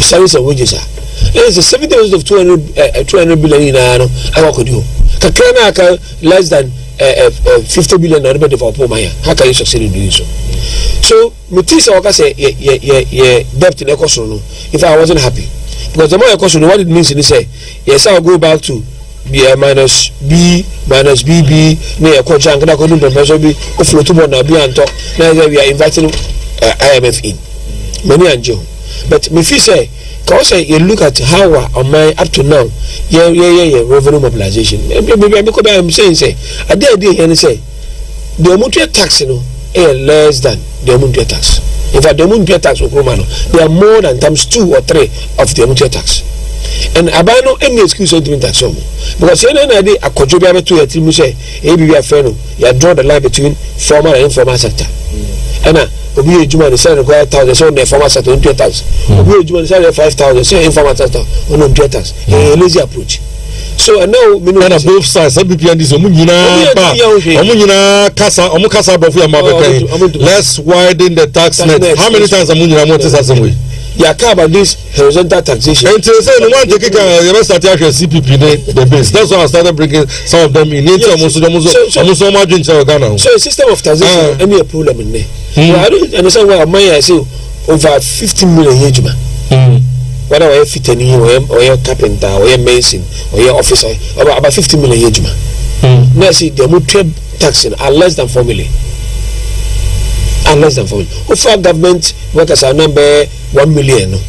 salaries and wages. There's a 70% of 200 billion in I could do. Less than 50 billion for poor Maya. How can you succeed in doing so? So, Mutis Waka say, debt in Ecosono, if I wasn't happy. Because the more Ecosono, what it means is say, yes, I'll go back to B minus B minus BB, near Cochang, and I couldn't professor be of Flotubo now be on top. Now we are inviting IMF in. Many and Joe. But if you say, because you look at how on my up to now, revenue mobilization. Maybe I'm saying, say, I did and say, the Omutia tax, less than the Omutia tax. In fact, the Omutia tax of Romano, they are more than times 2 or 3 of the Omutia tax. And I buy no any excuse to tax some. Because any idea a contributor to a team say, ABB Feno, you draw the line between formal and informal sector. And we Juma the salary required 1,000, so the formal sector on tax. We Juma the salary 5,000, so informal sector on tax. A lazy approach. So and now we know both sides. Let's widen the tax net. How many times Amunina notice as we? you care about this horizontal taxation. And to say no one take you start to CPP the base. That's why I started bringing some of them in. So a system of taxation any problem in there. I don't understand why I say over 15 million age. Whether we're fit any or you're carpenter or you're mason or you're officer, about 50 million age. Now see the mutual taxing are less than 4 million. And less than 4 million. Offer government workers are number 1 million.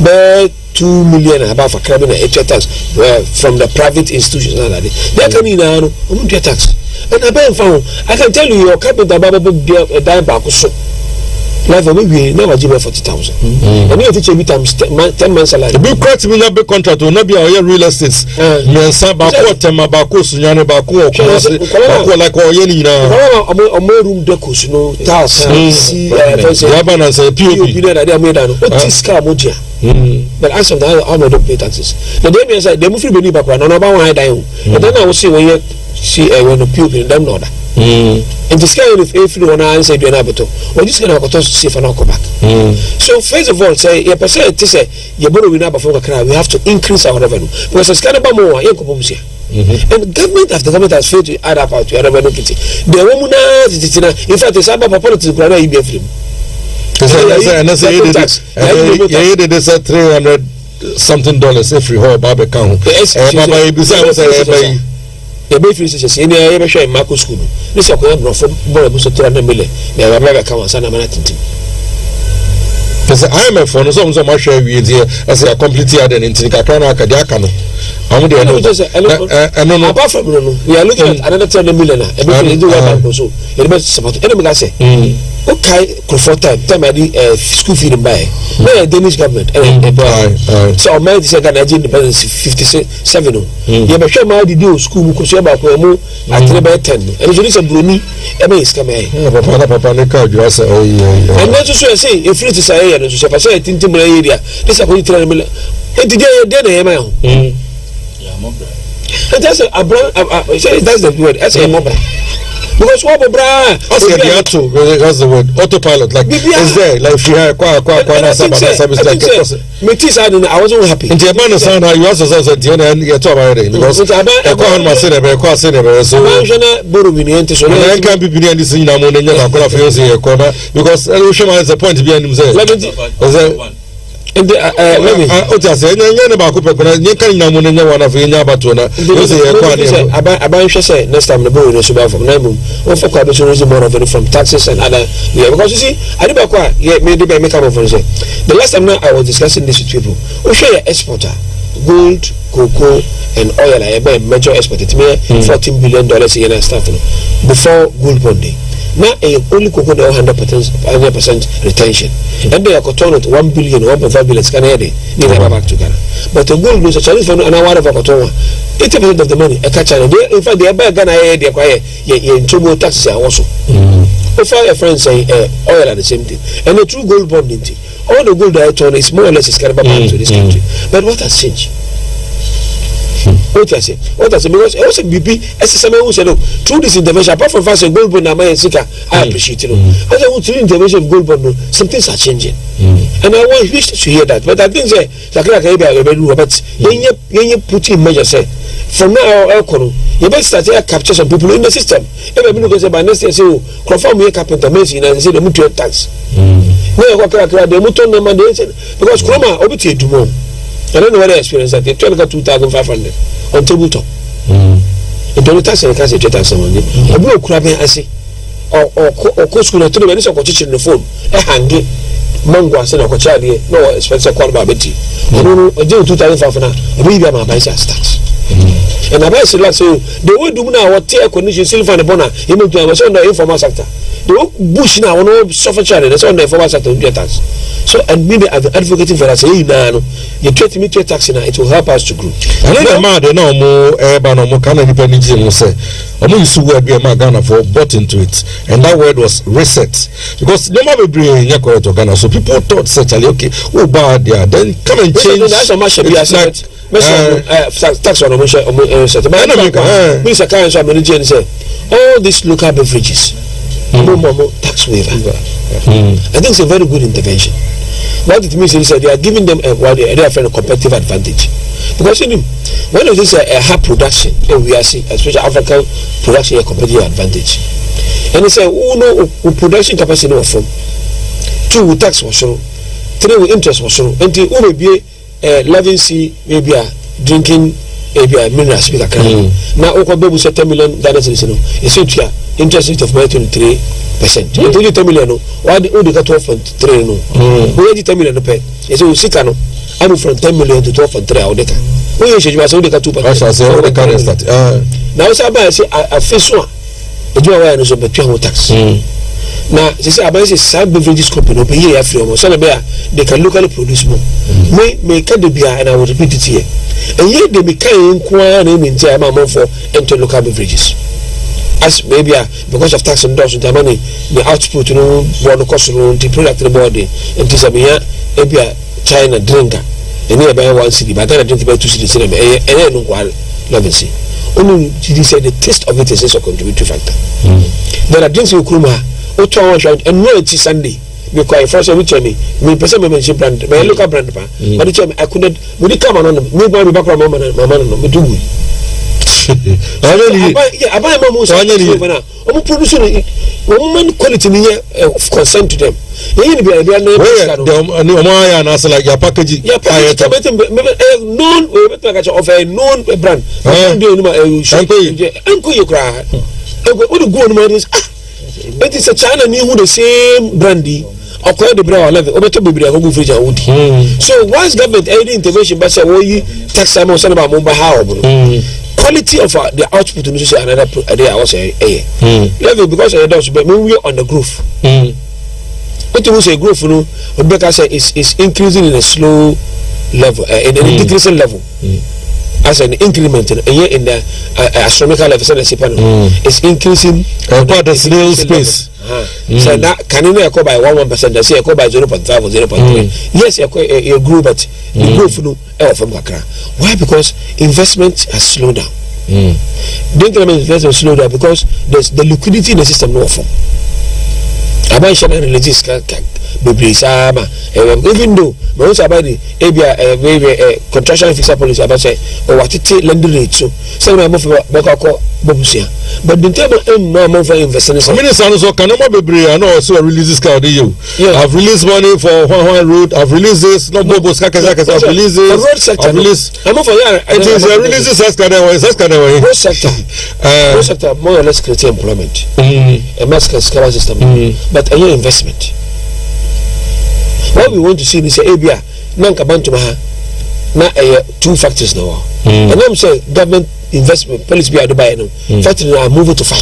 But 2 million about for criminal tax from the private institutions. They are coming now, tax. And I can tell you your carpenter die back so. Life of maybe never give 40,000. And you teach every time 10 months salary. The big crack will not be contract will not be our real estate. Mensa bako tema bako sunyane bako like oyeni na. Omo room decos no task. Yabana say POP. They made that. What is car modia? But as of now, I don't pay taxes. The day me say they move free beni bakwa. No ba wan die. And then I will see when you see when the POP them know that. And this kind of if you want to answer do na beto or this kind of to see for now come back. So first of all say your percent say you borrow we na before we have to increase our revenue because it's kind of more and government after government has failed to add up to your revenue kitty the woman in fact the cyber politics go na you be free and I say they said $300 something every whole baba account the baby says in the share Marco school. This is a from Borabuso 300 million. They have never come on Sana Manatin. Because I am a phone, so much share with here as a completely added into Kakana Kadiakano. How many and apart from we are looking at another 300 million. Everything do so. It must support anybody say. Okay, for time I did school feeding by Danish government. So my second independence 57. You have shown my do school because you have at 10. And it's a Bruni, is coming. And not to say, if you say, and so say, Tintim area, this is a point 300 million. And today, that's the word. That's a mobile. Because what that's the word autopilot like it's there like if you have I wasn't happy in the man sound how you also said you talk about it because I can't be behind this in because the point to be in himself. And let me say, next time the board is about from Namu, or for corporation more of it from taxes and other. Because you see, I did maybe make up for the last time I was discussing this with people. We share exporter, gold, cocoa, and oil. I buy major export. It's me $14 billion a year and stuff before gold bonding. Now only cocoa 100% retention. And they are cotton at 1 billion, 1.5 billion Canadian. They never back to Ghana. But the gold is a challenge for an hour of a cotton. 80% of the money a catch. In fact, they are back Ghana. They acquire in turbo taxes also. If our friends say oil are the same thing, and the true gold bonding thing, all the gold I turn is more or less is carried back to this country. But what has changed? What I say? Because also BP, SSM who said, through this intervention, apart from fast gold bond, I appreciate it. As I want through intervention of gold bond, some things are changing. And I wish to hear that. But I think say, but you put in measure say, from now on, you better start to capture some people in the system. Everybody goes by next year, say, confirm me carpenter medicine and say the mutual tax. The mutual number, because Chroma, obviously, do more. I don't know what I experienced that they try to get 2,500 on tabletop. The tax and cash tax on it. A blue crab and say, or coast school to the minister of teaching the phone. A handy mango and a cochali, no expensive called Babeti. No, I do 2,500. A baby am a bicycle tax. And I say, the way do now what tear condition silver and bona, he moved to the informal sector. The bush now, no suffer charity, that's on the informal sector tax. So, and maybe I'm advocating for that. Say, you treat me to a tax, it will help us to grow. I know the man, they know more urban or more kind of independent will say, I'm going to be a Ghana for bought into it. And that word was reset. Because no matter bringing Yako to Ghana, so people thought, certainly, okay, oh, bad, yeah, then come and change. That's a much tax on a motion. Mr. Karen, all these local beverages, no more tax waiver. I think it's a very good intervention. What it means is that they are giving them a competitive advantage. Because when it is a high production, we are seeing, especially African production, a competitive advantage. And they say, production capacity was from 2 with tax was so, 3 with interest was so, and the will be 11 C maybe a drinking maybe a mineral speaker. Now, Okobo said 10 million dollars in essentially interest rate of 23%. 10 million, why the only got 12.3 no? We 10 million pay. It's a sick no. I'm from 10 million to 12.3 or deca. We should just only got 2%. Now, I say I face one. The do awareness of the tax. Now, this is a side beverages company, open here every almost. They can locally produce more. May cut the beer, and I will repeat it here. And yet, they be carrying quite in time for enter local beverages. As maybe because of tax and dust, the money, the output, one cost, the product, the body, and this maybe a China drinker, and nearby 1 city, but I drink about 2 cities, and I don't want to see. Only he said the taste of it is a contributing factor. There are drinks in Kuruma, and no, it's Sunday. Because first of all, me person mention brand, my local brand, but the time I couldn't. When you come on, me buy me back from mama, me do. I buy my most. I'm producing woman quality of consent to them. You need to be a like your packaging. Yeah, packaging. Known of a known brand. Uncle, you cry. What the good man is. It is a China new the same brandy. Or call the brown level, or better be a good fridge. So, once government any intervention, but say, well, you tax some about Mumbai how quality of the output in another day. I was a level because I don't, but we are on the growth. What you say growth, Rebecca said is increasing in a slow level, in an decreasing level. As an increment in the astronomical level, it's increasing about the snail space. So that can you go by 1%? I say I go by 0.5 or 0.3. Yes, you grew, but you grew from Accra. Why? Because investment has slowed down. The investment slowed down because there's the liquidity in the system no form. About religious even though most about the contractual fixed policy about say or what it lending rate so some move for Bobusia but the table no more for investors. I mean so can no also release this card you. I've released money for one road, I've released this not Bobos I've released this road sector. I'm for it is a release road sector more or less create employment. A mass system but a investment. What we want to see is ABA, Nanka Bantumaha, not 2 factors now. And I'm saying government investment, police be at the buy, factories are moving to 5.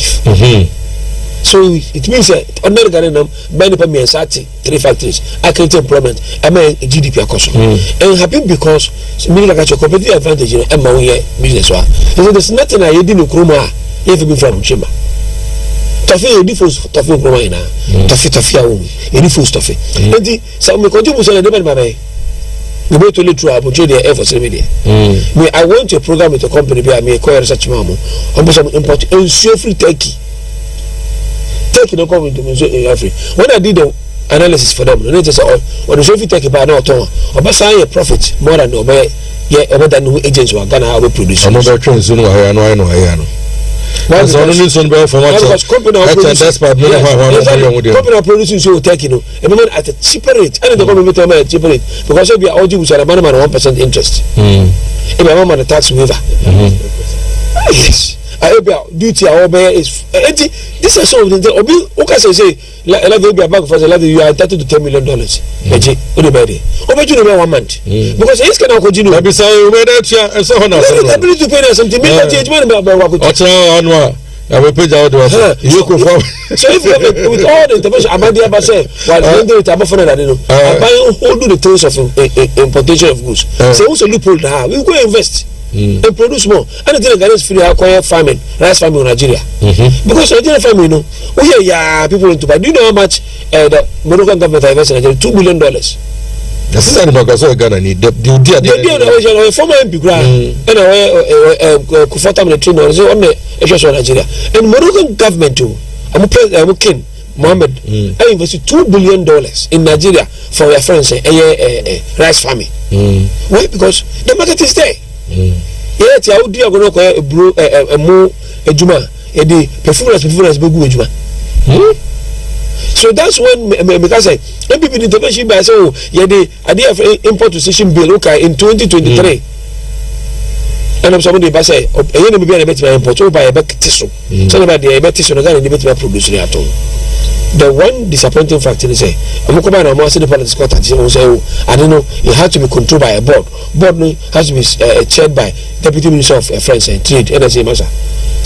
So it means that under the Ghana, many per me and 3 factories, I create employment, I mean GDP across. And happy because meaning like a competitive advantage in MOE business. So there's nothing I didn't Kruma, even from Chima. Toffee, toffee, any food stuffy. And the some continue to the baby. The way to live through the air for 7 million. I want a program with a company where I may acquire such mammo. I'm some import and free turkey. Turkey no come into Africa. When I did the analysis for them, they just say, "Oh, the free turkey by now, Tom, or by a profit more than obey, more than agents who are gonna have a producer." I'm not trained soon. I know. Because company are producing so take at a cheaper rate and the government at a cheaper rate because we are all due to a minimum 1% interest. If I want a tax waiver, yes, I hope duty is this is something that okay say let there be a bank for the you are entitled to $10 million. Anybody over you know 1 month because it's can continue to pay something I will pay out you could so if with all the intervention about the Abase while buying hold the terms of importation of goods. So also loophole that we go invest and produce more. And the Ghana is free acquire farming, rice farming in Nigeria. Because Nigerian farming, people want to buy. Do you know how much the Moroccan government invested in Nigeria? $2 billion. The system because Ghana need the former MP and Kufata military on the Nigeria and Moroccan government too. I'm king Mohammed, I invested $2 billion in Nigeria for your friends rice farming. Why? Because the market is there. Yeah, I would do a brew a more a juma, a day performance begu juma. So that's when because I people the intervention by so yeah the idea of import decision bill okay in 2023. And I'm somebody by say you know be a better import or buy a better tissue. So about the better tissue and the better produce at all. The one disappointing factor is I'm going to go to the politics court and say, I don't know, it has to be controlled by a board. Board has to be chaired by Deputy Minister of Finance and Trade. And I say, Masa,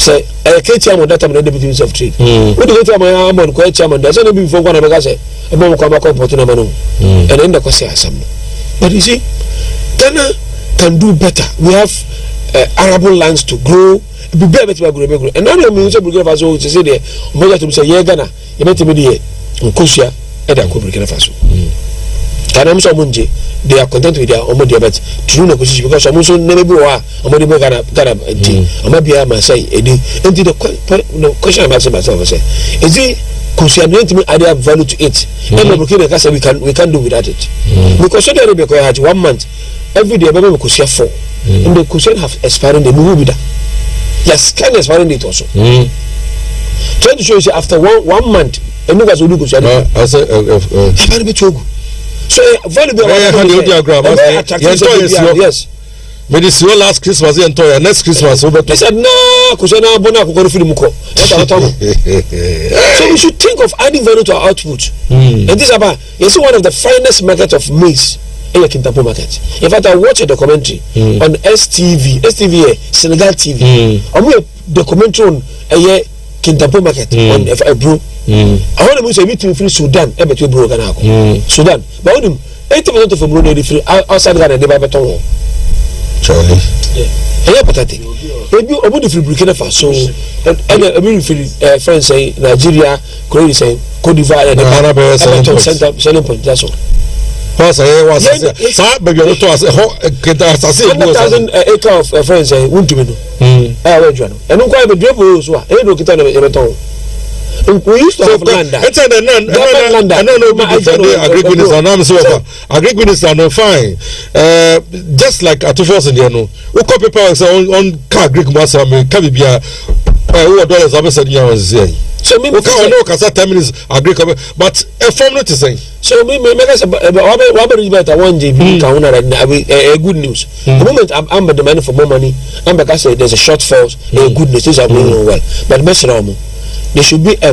say, I can't tell you that I'm the Deputy Minister of Trade. What do you tell my arm on quite chairman? There's only before one of the guys, a moment come back on Portugal, and then the Cosia Assembly. But you see, Ghana can do better. We have arable lands to grow. Be better to grow. And now I'm going to say there, Moja to say, yeah, Ghana. You met me here, Nkosia, and I could Burkina Faso. And I'm so munji, they are content with their own diabetes. True, no position because I'm also never go out. I'm only going to tea. I'm not be able to say, and the question I'm asking myself is, is it Nkosia to me add value to it? And Burkina Faso, we can do without it. Because Saudi Arabia has 1 month, every day, I'm Nkosia 4. And the Nkosia have expiring the new bidder. Yes, can expiring it also. Trying to show you after one month, and you guys will do good. I said, so valuable. Yes. Maybe it's your last Christmas and next Christmas. They said, no, so we should think of adding value to our output. And this is about, you see, one of the finest markets of maize in the Kintampo market. In fact, I watched a documentary on STV, Senegal TV. I'm a documentary on a Kintampo market on a brew. I want to say meeting free Sudan, between Bro and Sudan. But 80% of them are free outside Ghana, they buy beton. Charlie. Yeah, pathetic. Maybe about the free Burkina Faso, and a very free friends say Nigeria, Korea say Cote d'Ivoire, and the selling point. That's all. What's a was baby? I to us a 100,000 acre of friends say, won't you know? I will join. And don't quite be dribble, so I don't get a beton. We used to have land. It's a land. I don't know. I agree with this. I agree with this. I'm fine. Just like at first, you know, we copy powers on car Greek master. I mean, can be $1 I'm saying you are saying. So me, I know because 10 minutes agree, but a form not to say. So me, make us about better 1 GB counter a good news. The moment I'm the money for more money, I'm because there's a shortfall. Good news things are going well, but Messi there should be a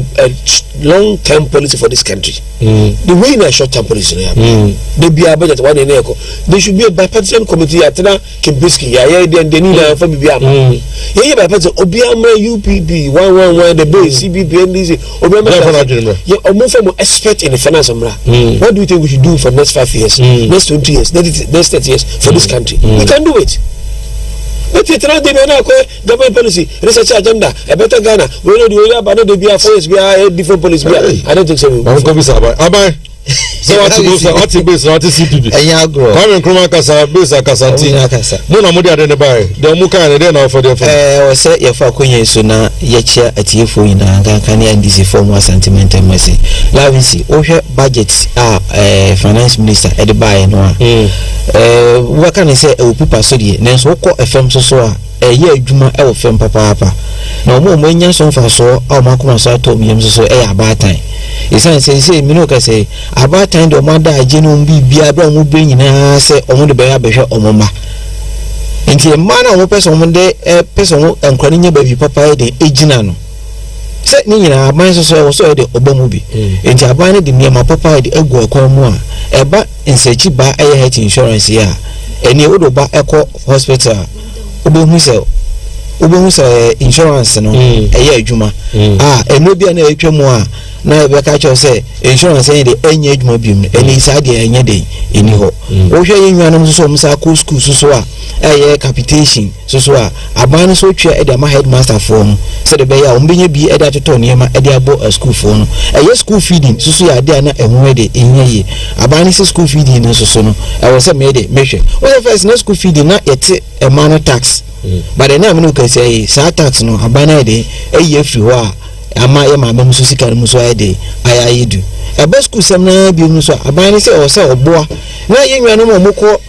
long-term policy for this country. The way in a short-term policy, there be a budget one in echo. There should be a bipartisan committee at Kimbiski. Then they need a family. Yeah, bipartisan Obiama UPB 111 the base CBP and this. Obiama expert in the finance. What do you think we should do for next 5 years, next 20 years, next 30 years for this country? We can do it. But it's not the government policy, research agenda, a better Ghana. We know the but not the BR force, BR different policy. I don't think so. I'm going to say, so what's the base? What is CPP? Come and Kroma Casa, base a Casanti. Mona Mudia than the buy. The Muka and then for the or say your Fakunya Suna, Yacha at Yefo in Gankani and DC form was sentimental mercy. Lavincy, Osha budgets are finance minister at the buy and what can I say? Oh, Pupa Sodi, Nance Woko FM Sosa, a year Juma El Fem Papa. No more when you're so far so, or Makuma told me so a bad time. It's say, Minoka say, about time the mother genome be Biabra will bring in say, on the bear bishop or Mama. Into a man or person one day, a person and crying your baby papa, the Ejinano. Set me in our minds also the Obamubi. Into a band the near my papa, the Ego Comua, a bat in Sechi by a health insurance here, and you would buy Echo Hospital. Ubemusa insurance no a year Juma. And no be an HMOA. Now, Bakacho say insurance say the any age mobium, any side any day in ho. Osha in Yanam so Musaku school so a capitation so a ban so chair at the headmaster form. Said the Bayer Umbini be at that Tonyama at the abo a school phone. A year school feeding, so I dare not and ready in ye. A ban school feeding and so no. I was a made it measure. Well, the first no school feeding not yet a manor tax. But the name no can say, Sar tax no, a banner day, a year free war. ama ye ma mem so sika no so ayede ayayedu ebe school sem na bi mu so aban se o se oboa na ye nwa no mo ko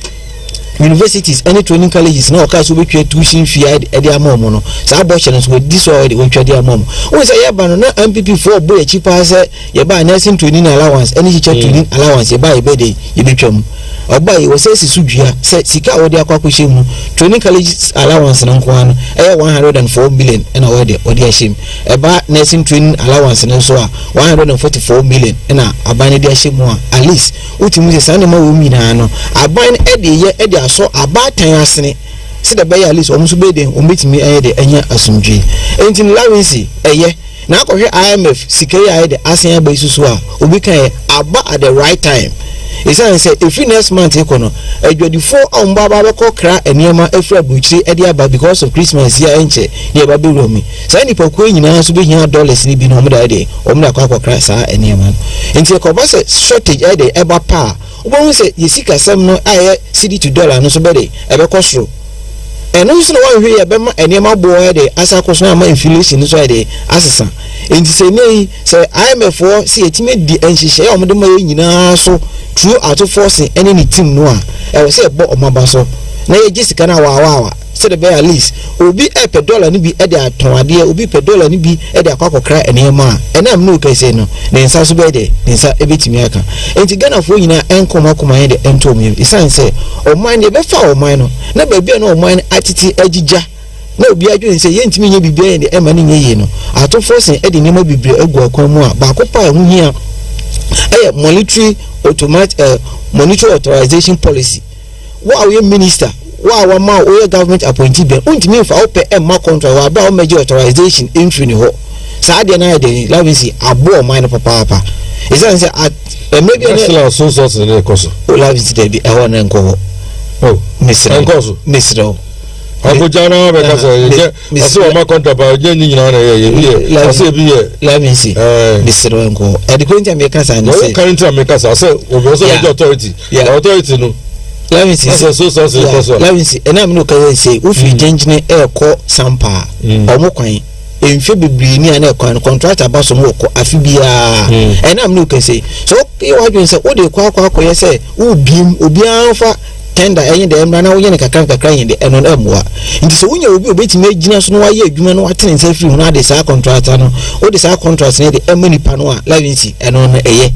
universities any training colleges na oka so betwe tuition fee ade amom no sa abo che no so di so ade wotwa de amom wo se ye ba no na MPP for boy e chipa se ye ba nursing training allowance any teacher training allowance ye ba ye be de ye betwam oba ye wo se sisudua se sika wo de akwakwohye mu training colleges allowance na nko ano e 104 million na wo de ahyem e ba nursing training allowance na so a 144 million na aban de ahyem mu a at least utimu se sa na ma wo mi na no aban e de so abatan asene se de be at least omuso be de ometimi de anya asumdwe enti lawensi eye na akohwe IMF sika ya de asen aba isusu a obi kan aba at the right time. It's say if you next month econo adwadifo omba ba ko kra eniema efra buchiri ede aba because of Christmas here enche ye ba be romi say ni poko nyina so be hia dollars ni bi no omda de omda kwa kra sa eniema enti ko ba say shortage ede eba pa obo say yesika sem no aye cedi to dollar no so be de ebe kosro eno so no wan hwe ye be ma eniema bo ede asa koso na ma inflation so ede asesa enti say nei say IMF for see etime di enhihye ya omde ma ye nyina so true out forcing any team no a say bo omaba so na ye jisika na wa say the at least obi e dollar ni bi e de aton ade obi pe dollar ni bi e de akwakokra enema enam no kai say no ne nsa so be de ne nsa ebetimi aka enti Ghana fo nyina enkomakoma ye de entom ye isan say oman ne be fa oman no na ba bia no oman atiti agija na obi adwen say ye ntimi nye bibia ye ema ni nye ye no ato forcing e de nema bibia egu akwan mu a ba ko pa hu hia monetary automatic monetary authorization policy wa we minister wa ma o government appointee be untimi fa ope emma contract wa ba o major authorization infini ho sa de na de lavinsi abo man papa is say at maybe national source in koso o lavinsi de bi e ho na nko oh misro Abujana because I saw my contract by Jenny na ye I say be here lavinsi misro nko e de kwenta me kasa ni say current make us say we also the authority no let me see let me see and I'm no can say if you change ne e ko sampa omo kwan emfe bibiri ni ana kwan contractor ba so mo ko afi bia and I'm no can say so you want to say o de kwa ye say obi anfa tender enye de emra na wo ye ne kakra yin de eno na moa nti so wonya obi obetime agina so no wa ye adwuma no watene nsa free no ade sa contractor no o de sa contract ne de emani pa no a lavinsi eno na eye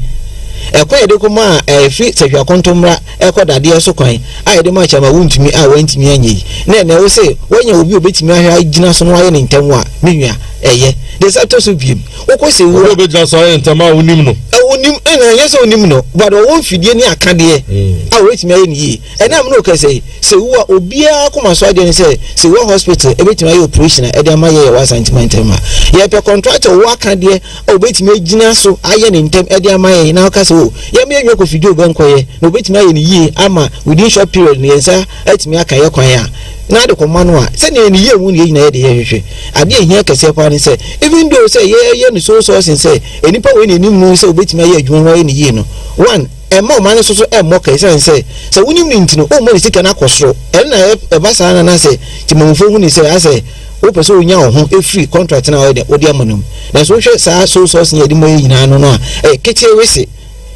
ekwa de kuma free sekwa kontomra ekoda de so kwan ayede ma chama wuntumi a wantimi anyi na wo say wonya obi obetimi ahwa agina so no wa ye ne ntam a menua eye de sa to so biem wo ko se wo obetimi so ye ntam a wonim no onim na yesa onim no but wo mfidie ni akade a wetimi aye ni ena am no ka say se wo obia kuma so ade ni say se wo hospital ebetimi aye operation e de ma ye wa sentiment ma ye pe contractor wo akade obetimi agina so aye ne ntam e de ma ye na ka so ye me enwe ko fidie obankoye na obetimi aye ni yi ama within short period ni yensa etimi aka ye kwan ya na de ko manu a se ne ni ye mu ni nyina ye de ye hwehwe ade ehia kase pa ni say even though say ye ni so say enipa we ni nim no say obetimi aye adwuma wa ye ni yi no one emma man so emmo kai say unim ni ntino o mo ni sika na kosoro na e ba sa na say timamfo hu ni say ase o person onya ho e free contract na o de amanum na so hwe sa so ni de mo yina no a kete wese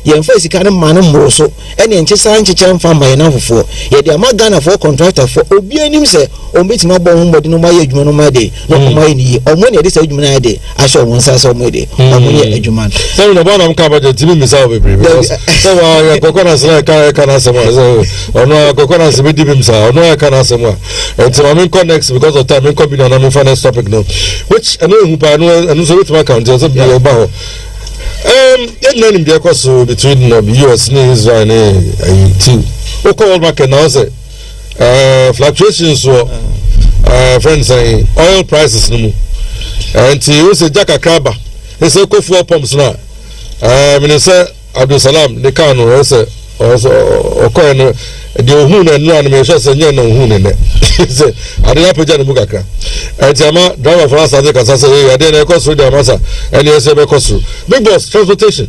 ye mfa sika na man mmoro so ene nche sa nche mfa mba ye na fofo ye de ama Ghana for contractor for obi anim say o betima bo ho mbodi no ma ye adwuma no ma de no ma ye ni o mo ne de say adwuma na de asho won sa so mo de o mo ye adwuma so no ba na mka budget timi misa obebre because so wa kokona sala ka na sema so ono kokona se be di misa ono ka na sema until I'm in connect because of time in come na me finance topic no which I know who pa no so with my account so be ba ho none in the course between the US and Israel and two. We call market now say fluctuations so friends say oil prices no more. And you say Jaka Kraba, they say go for pumps now. Minister Abdul Salam, the can also occur the Ohun and no animation say no Ohun. Say I didn't put Jan Mugaka. And Jama driver for us, I think, as I say, I didn't cost through the Massa and the SME cost through. Big boss, transportation.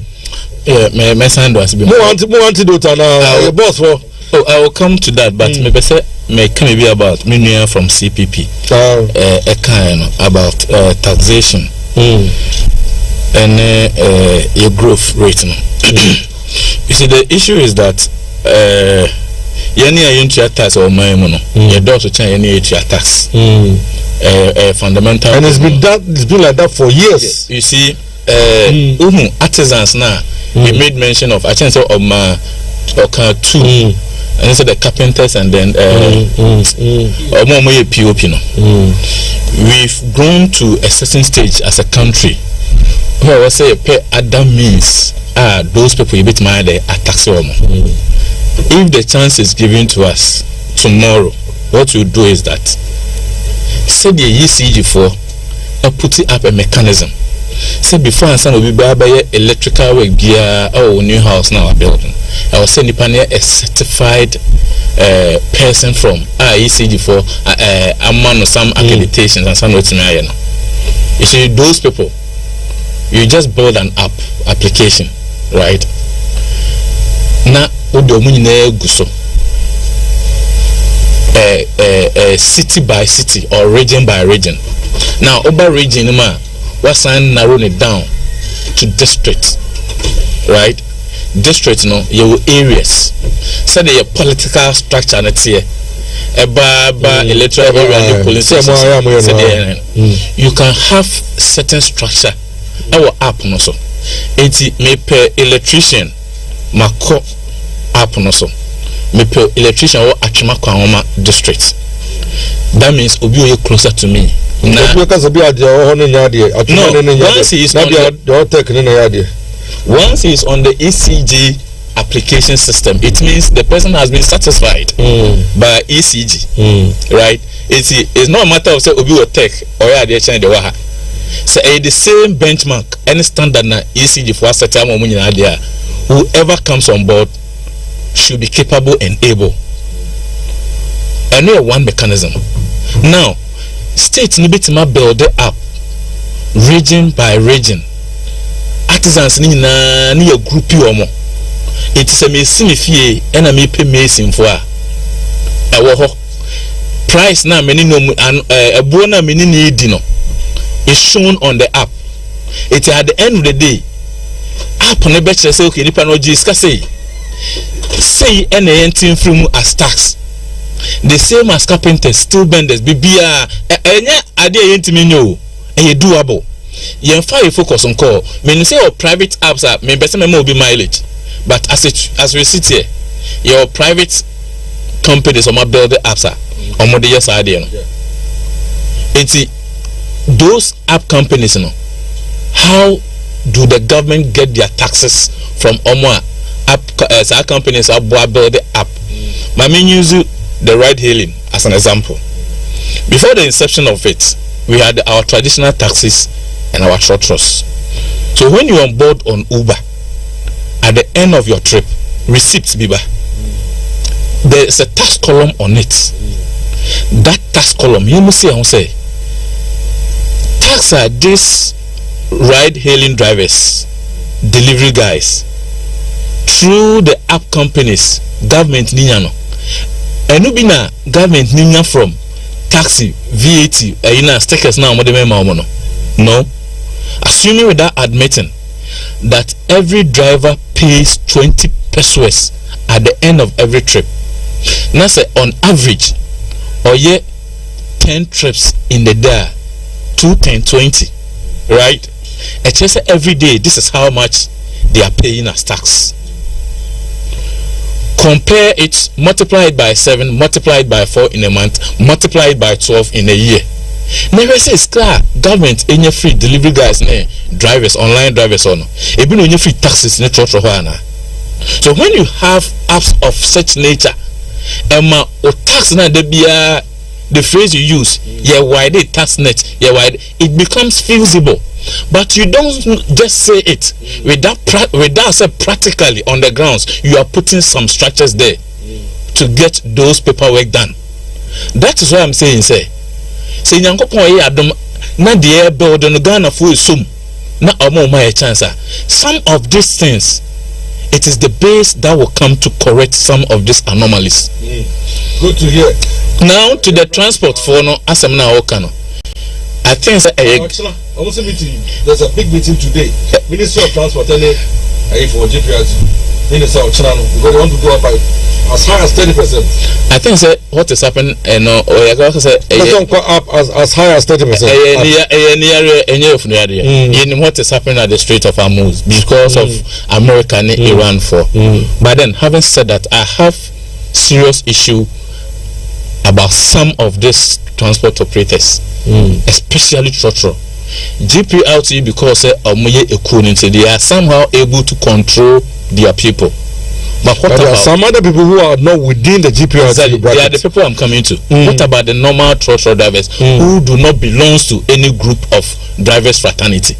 Yeah, my son does be more antidote and boss for. Oh, I will come to that, but maybe say maybe about Minia from CPP. A kind about taxation. and your growth rate. No. You see, the issue is that any tax or my mono, your daughter change any tax. Fundamental, and it's been like that for years. You see, artisans now. He made mention of I think so of my two. And so the carpenters and then POP. We've grown to a certain stage as a country where I say pay other means those people you bit my day are taxable. If the chance is given to us tomorrow, what we'll do is that say the ECG for put it up a mechanism. Say before and some will be by electrical work gear new house now building. I was saying a certified person from ECG for a man or some accreditations and some what's you see those people, you just build an application, right? Now city by city or region by region. Now over region what's narrowing it down to district, right? District, your areas. So the political structure that's here. Electoral area and police station. You can have certain structure. Our app no so. It may per electrician mako app no so. May per electrician or Achimaka district. That means obi you closer to me. No, once he's on the ECG application system, it means the person has been satisfied by ECG, right? It's not a matter of say obi will take or they change the waha. So the same benchmark, any standard na ECG for us time there, whoever comes on board should be capable and able. And we have one mechanism. Now, states need to build it up region by region. Artisans ni a group yomo. It is a me fee and a me pay mason for a price now many no a bona mini need dino is shown on the app. It at the end of the day app on the betcha say okay nipa no jiska say any anything from as tax. The same as carpenters, steel benders, BBR, idea intimino, and you doable. You focus on call. When say your private apps are maybe some more be mileage, but as we sit here, your private companies or build the apps are on the yes idea. It's those app companies, how do the government get their taxes from app companies or build the app? My main use the ride hailing as an example. Before the inception of it, we had our traditional taxis and our short trusts. So when you're on board on Uber, at the end of your trip, receipts biba, there's a tax column on it. That tax column, you must say, tax are these ride hailing drivers, delivery guys, through the app companies, government ninyano. And no bina government ninya from taxi, VAT, stickers now no. Assuming without admitting that every driver pays 20 pesos at the end of every trip. Now say on average, or 10 trips in the day, 2, 10, 20, right? And just every day, this is how much they are paying as tax. Compare it, multiply it by 7, multiply it by 4 in a month, multiply it by 12 in a year. Never say it's clear. Government any free delivery guys, drivers, online drivers on. Even when you free taxes in the so when you have apps of such nature, or tax na the phrase you use, why they tax net, why it becomes feasible. But you don't just say it without say practically on the grounds. You are putting some structures there to get those paperwork done. That is what I'm saying. Say nyankopon adom na de build no Ghana for sum na omo my chance. Some of these things, it is the base that will come to correct some of these anomalies. Good to hear. Now to the transport for no asem na okano. I think almost meeting. There's a big meeting today. Ministry of Transport telling for GPRT. Minister of China because they want to go up by as high as 30%. I think say what is happening don't go up as high as 30%. What is happening at the Strait of Hormuz because of America and Iran for. But then having said that, I have serious issue about some of these transport operators, especially Trotro. GPRT because they are somehow able to control their people. But what there about are some other people who are not within the GPRT exactly, bracket? they are the people I'm coming to. What about the normal Trotro drivers who do not belong to any group of drivers fraternity?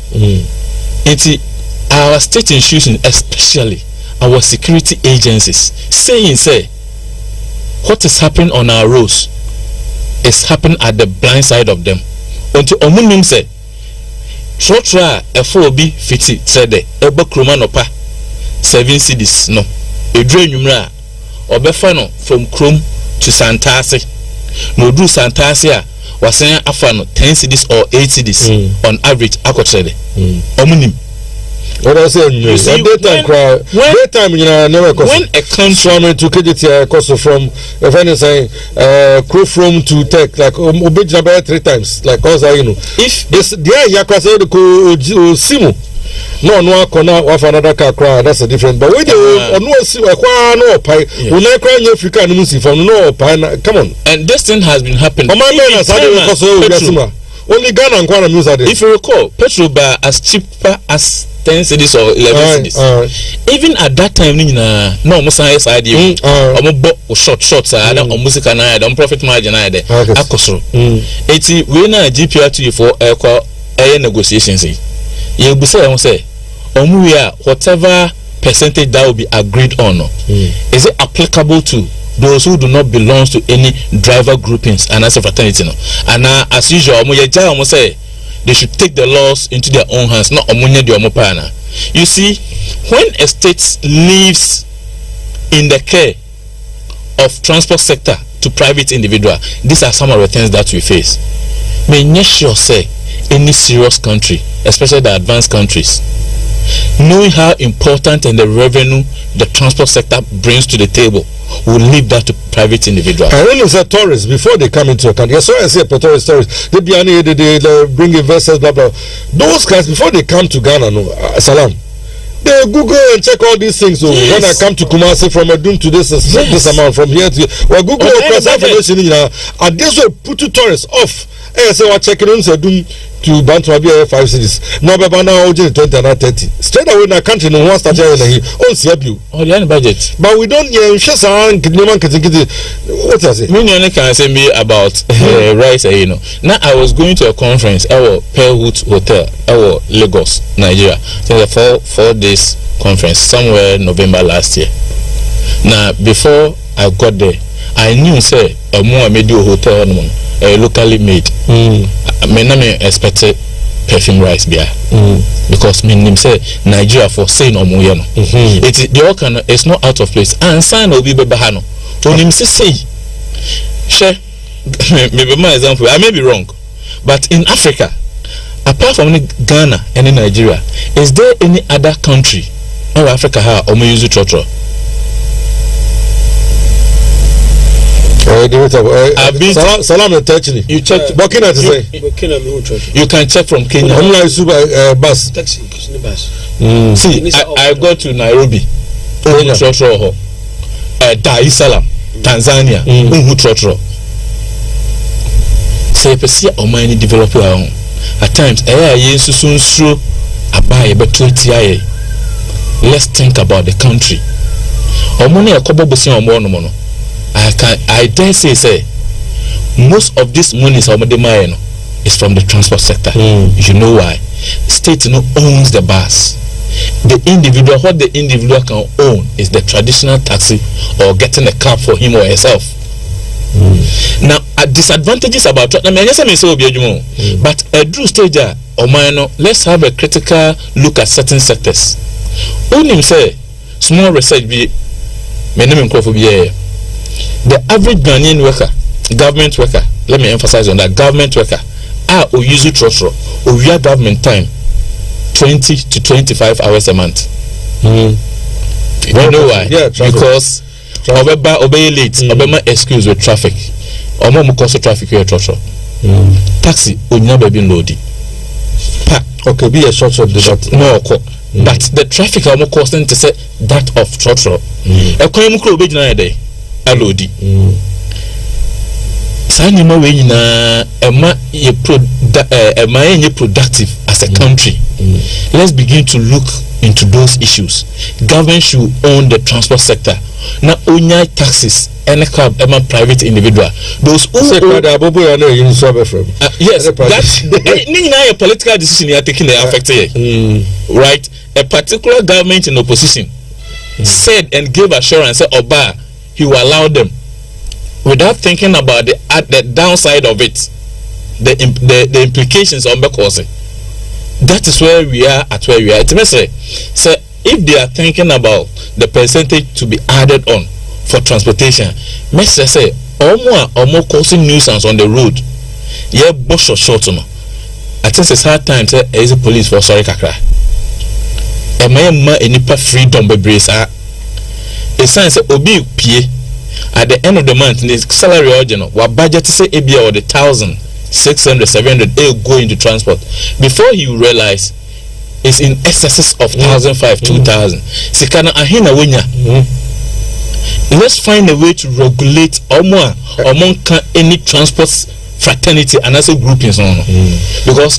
Our state institutions, especially our security agencies, saying what is happening on our roads is happening at the blind side of them. Until Omunim say Trotro FOB 50 said Eba Kromanopa 7 cities no. A drain numera Obefano from Chrome to Santasi. No do Santasia was saying Afano 10 cities or 8 cities on average. Akotrede. Omunim. What I say, you see, daytime never when a country to KGT cost from if anything crew from to tech like Obejaba 3 times like also you know if this there Yakasa the Simu no corner of another car cry that's a different but when you no see no pie when I cry in Africa and from no pie come on and this thing has been happening only Ghana and Kwana music. If you recall, petrol bar as cheaper as 10 cities or 11 cities. Even at that time, no Musa side you short music and I don't profit margin either. Akosro. 80 we na GPRT for air negotiations. You be say whatever percentage that will be agreed on. Is it applicable to those who do not belong to any driver groupings and as a fraternity no? And as usual say they should take the laws into their own hands, not omunye di omopana. You see, when a state leaves in the care of transport sector to private individual, these are some of the things that we face. May make sure say any serious country, especially the advanced countries, knowing how important and the revenue the transport sector brings to the table, will leave that to private individuals. And when it's a tourist, before they come into a country, so I say tourist, they bring investors, blah blah. Those guys before they come to Ghana, salam, they Google and check all these things. So when I come to Kumasi from a doom to this amount from here to well, Google press information. And this will put two tourists off. So we're checking on so doom to Bantu 5 cities. Now, but now 20 and 30. Straight away in the country, no one started on the budget. But we don't what is it? Me can say me about rice, you know. Now I was going to a conference at Pearlwood Hotel, Lagos, Nigeria. So the 4 days conference somewhere November last year. Now before I got there, I knew say a more medio hotel locally made. Me na me expected perfume rice beer because me name say Nigeria for saying omuye no. It the all kind it's not out of place and sign obi be ha no. Onim say she maybe my example I may be wrong, but in Africa apart from Ghana and in Nigeria, is there any other country or Africa how omo use Trotro? Salam touching you check Burkina to say you can check from Kenya. Bus taxi bus. See, I go to Nairobi, Trotro, Dar es Salaam, Tanzania, Trotro. Say, see, or many developer at times, let's think about the country. I dare say most of this money is from the transport sector. You know why? State owns the bus. The individual, what the individual can own is the traditional taxi or getting a cab for him or herself. Now, disadvantages about but a true stage let's have a critical look at certain sectors. Only say small research be the average Ghanaian worker, government worker, let me emphasize on that, government worker, use Trotro, we have government time 20 to 25 hours a month. You know why? Yeah, because obey late, obey excuse with traffic. Omo cause traffic here trotro. Taxi onya baby loadi. Okay, be a short debate. No, but the traffic omo causing to say that of trotro. E kwan mu kro obe gina dey alodi. Sanima we nyina ema ye productive as a country. Let's begin to look into those issues. Government should own the transport sector. Now, onya taxes any cab, any private individual. Those who yes, that's a political decision you are taking. They affected, right? A particular government in opposition said and gave assurance that Oba he will allow them without thinking about the downside of it, the implications on because that is where we are at where we are. It may say if they are thinking about the percentage to be added on for transportation, may say more causing nuisance on the road. Yeah, bush or short no. I think it's hard time to as a police for sorry kakra. E may ma enipa freedom be brace a sense obi pie at the end of the month the salary original wa budget say ebia or the 1,600 700 go into transport before you realize it's in excesses of 1,500 2,000 sikana ahina wenya. Let's find a way to regulate among any transport fraternity and as a groupings on because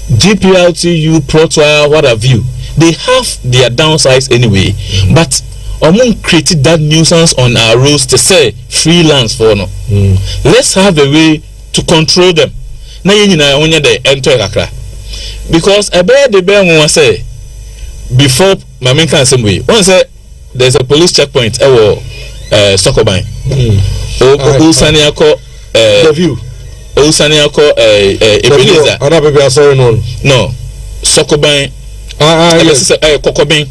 GPLTU, Protoa, what have you, they have their downsides anyway, but among created that nuisance on our roads to say freelance for no. Let's have a way to control them. Na yenina onye de enter kakra because a bear the bear won say before my main can say one say there's a police checkpoint Sokoban Usaniako the view Usaniako Ebenezer no Sokoban Kokobin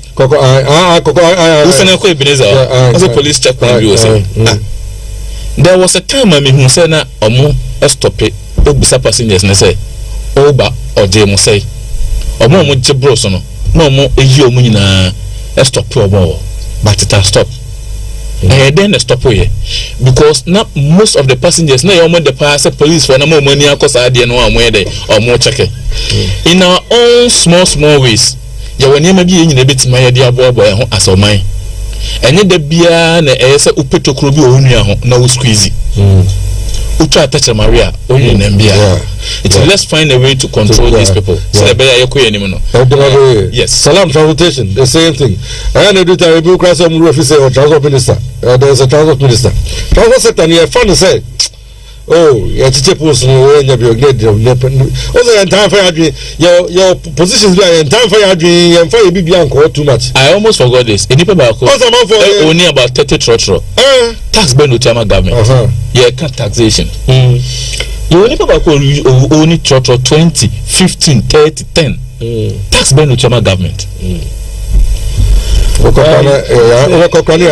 Usaniako Ebenezer as a police checkpoint you say there was a time I mean who said na omo stop it obisa passengers na say oba oje mo say omo mo jebro so no na omo eyi omo nyina stop omo but it has stopped. Then stop here because now most of the passengers now you the pass police for no more money cause I didn't know or more check in our own small ways. You will never be in a bit my idea boy as of mine. And the beer na esa upeto krobi onuya no squeezy. Utra touch Maria only Nambia. Let's find a way to control these people. So the better you anymore. Yes. Salam transportation, the same thing. I know that I will cross some officer or transport minister. There's a transport minister. Transport sector near fun say. Oh, yeah, teacher post no when you get also entire fire your positions be entire fire and fire be too much. I almost forgot this. In only about 30 trotro. Tax ben no chama government. Yeah, cut taxation. You only about only trotro 20, 15, 30, 10. Tax ben no chama government.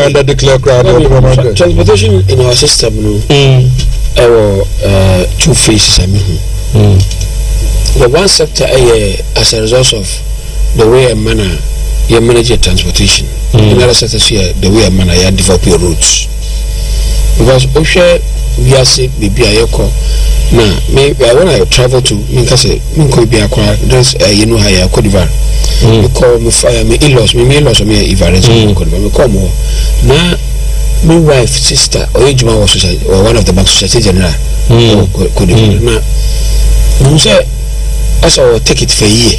Under declare transportation in our system no. Two phases. The one sector as a result of the way and manner you manage your transportation. Another sector here the way and manner you develop your routes. Because we are say maybe now when I travel to there's you know how I Cote d'Ivoire. Me call me fire me in-laws me Ivoirians me call more now. My wife, sister, or Ejuma was or one of the bank society general. Could now say as I take it for a year.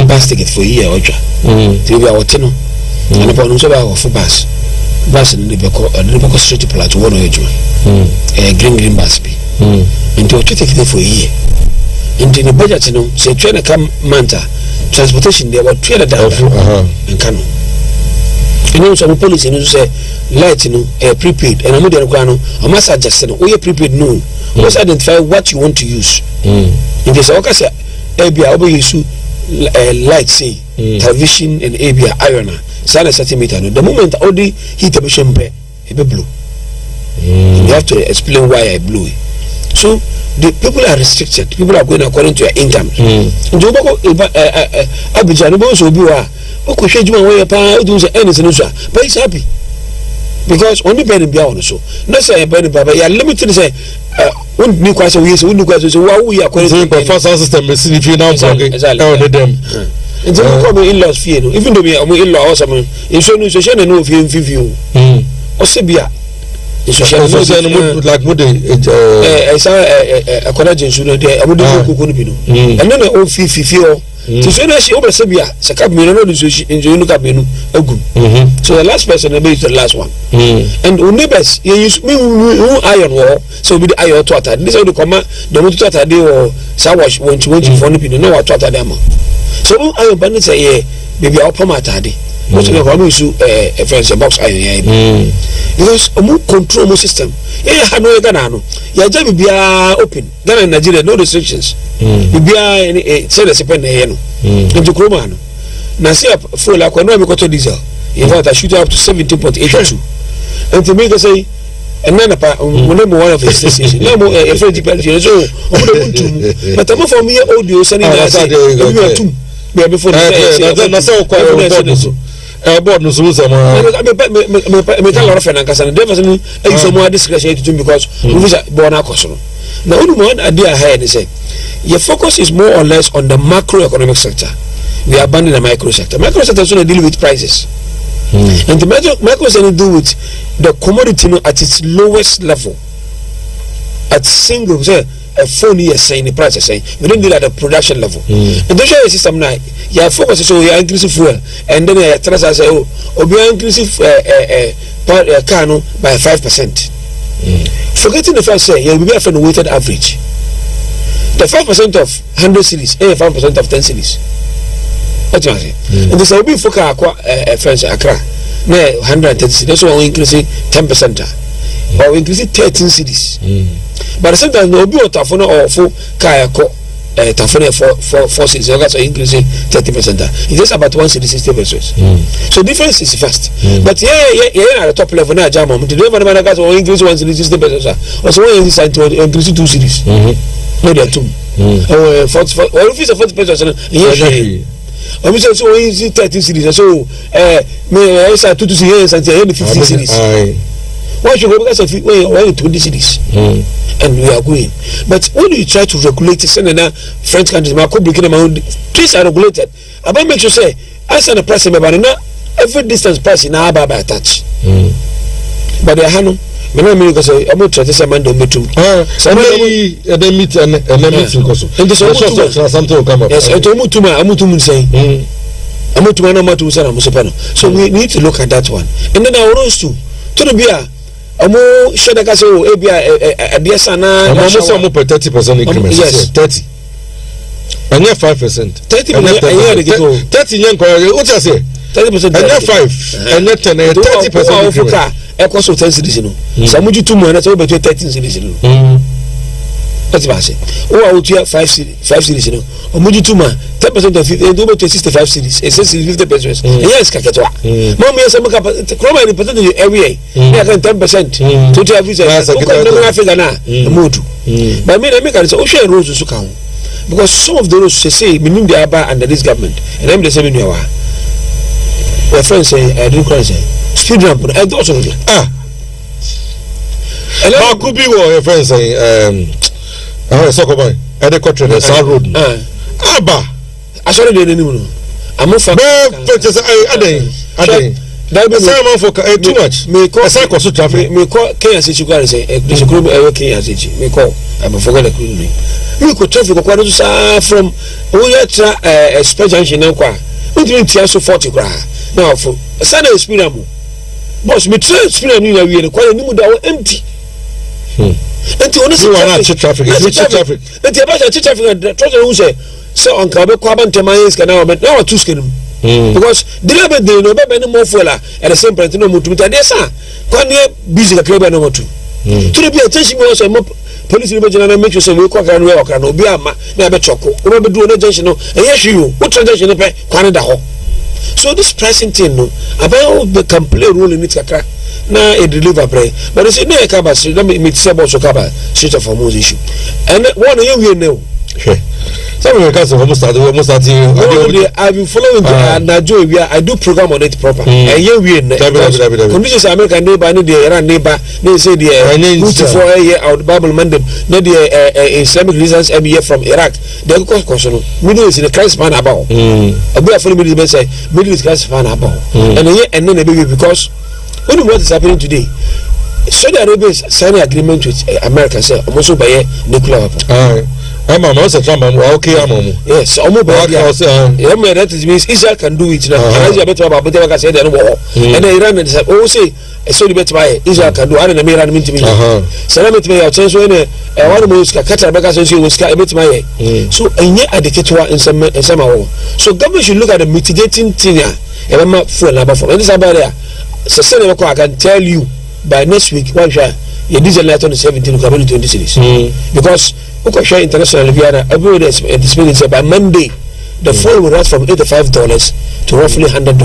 Bus ticket for a year or to be our tenor. And upon also for bus in the Liverpool Street to Plato one Ejuma. A green bus be. Into a ticket for a year. Into the budget, say train to come Manta transportation there were trader down and Kano. You know some police say light prepaid and I'm not going to must adjust we prepaid no. Must identify what you want to use. In this case ABA use light say television and ABA iron sana centimeter no the moment all the heat emission be blue. You have to explain why I blew it. So the people are restricted. People are going according to their income. Nti obako Abidjan no so bi wa okohwe djuma wo ye pa do say anything so but he's happy because only burning bia on so no say burning baba ya limited say won ni kwa say we say won ni kwa say wa wo ya according to the first system me see fi now talk e on them. Nti mo come in-laws fie no even though me in-law also me so no so she no fie mfifi o se bia social no like mo dey akola jensu no dey abudu kuku no bi no and then o fifi o so so na she o be se bia se ka me no so enjoy no ka be no agum so the last person will be the last one and our neighbors you use me iron wall so be the iron to attack this will come the mo to attack dey o sa wash want for no bi no wa to attack dem so iron ban say yeah baby o poma atade most of them use a friends box iron because omu control mo system ha no Ghana no ya ja bibia open Ghana and Nigeria no restrictions bibia say the spend here no nti kroma no na say fuel akwa no me koto diesel in fact I shoot up to 17.82 and to make say and then one of the stations no more a friend depends so but I'm from here audio sending that before na say ko board no so sama me tell lot of na kasa na devil say you so more discretion to because we visa born akoso no now only one idea here they say your focus is more or less on the macroeconomic sector. We abandon the micro sector. Micro sector is going to deal with prices and the micro sector deal with the commodity at its lowest level at single say a phone year saying the price saying we don't deal at the production level and don't show the system now you focus so you increase fuel and then you tell us say oh we increase car no by 5%. Forgetting the fact say you will be a weighted average the 5% of 100 cities and 5% of 10 cities what you say and this will be for car friends Accra na 130 cities so we increase 10% or we increase 13 cities but the same time no be otafo no or for car tafone for cities so increase 30%. It is about 1 city 60 pesos. So difference is fast. But yeah at the top level na jam the driver man got increase 1 city 60 pesos also increase 2 cities no there too or 40 or if it's a 40 pesos yeah I mean so we see 13 cities so me I say 2 cities and 50 cities why should we because of when 20 cities and we are going but when you try to regulate it send na French countries ma ko breaking my own trees are regulated about make sure say as an price me na every distance price na ba touch but they hanu me no me because I'm not trying to say man do metum so me they meet and meeting koso and so something will come up yes to mutum say amutum na matu say na musepano so we need to look at that one and then our rules too to be Omo sheda ka so ebia adesa na omo so omo 30% increment yes 30 and 5% 30 yen ko what you say 30% and 5 and 10 30% increment e ko so 10 cities no so muju tumu na so be 13 cities no that's what I say o wa otua 5 cities no omuju tumu 10% of it e do be 65 cities e 50 pesos yes ka ketwa mom yes am ka kroma ni percentage every year can 10% to tell visa ko na figure na modu but me na me can say o share rules so kan because some of the rules say minimum they are under this government and them they say me no wa my friend say I do cry say speed ramp and also ma could be what your friend say so come on at the country the south road aba asore de nenu no amofa just adey that be say man for too much me call say cause traffic me call Kenya say chukare say the chukuru e Kenya say me call I forget the crew me ko traffic ko do sa from we tra express junction na kwa we tia so 40 kra now for sana experience mo boss me train experience ni na wie ne kwa ni mu da empty enti ono see traffic traffic enti aba traffic traffic who say so on ka be kwa ban temayes kana o na two skin because deliver dey no be no more fuel at the same point no mutu dey sa kwa ne busy ka kreba no mutu to be attention me so police ni be jina make sure say we kwa kan we okra no obi ama na be choko o be do no junction no e hwe you what junction pe kwa ne da ho so this pricing thing no about the complaint rule in it kakra na e deliver pray but you see na e cover street na me say boss cover street of Hormuz issue and one you hear now some of the guys almost starting I've been following Nigeria. I do program on it proper and here we conditions American neighbor and the Iran neighbor they say the 24 year out Bible mandem not the Islamic reasons MBA from Iraq they go question middle is in the Christ man about a bit of middle is say middle is Christ man about and then baby because when what is happening today Saudi Arabia is signing agreement with America say also buy nuclear weapon no say Trump okay yes that means Israel can do it now Israel better about whatever say and Iran is say so better buy Israel can do and Iran mean to me so let me change when one more Qatar back say we ska better buy so any adeketwa in some so government should look at the mitigating thing fuel number for this about there so I can tell you by next week one share your diesel light on the 17 to 20 series because share international everybody is by Monday the fuel will rise from $85 to roughly $100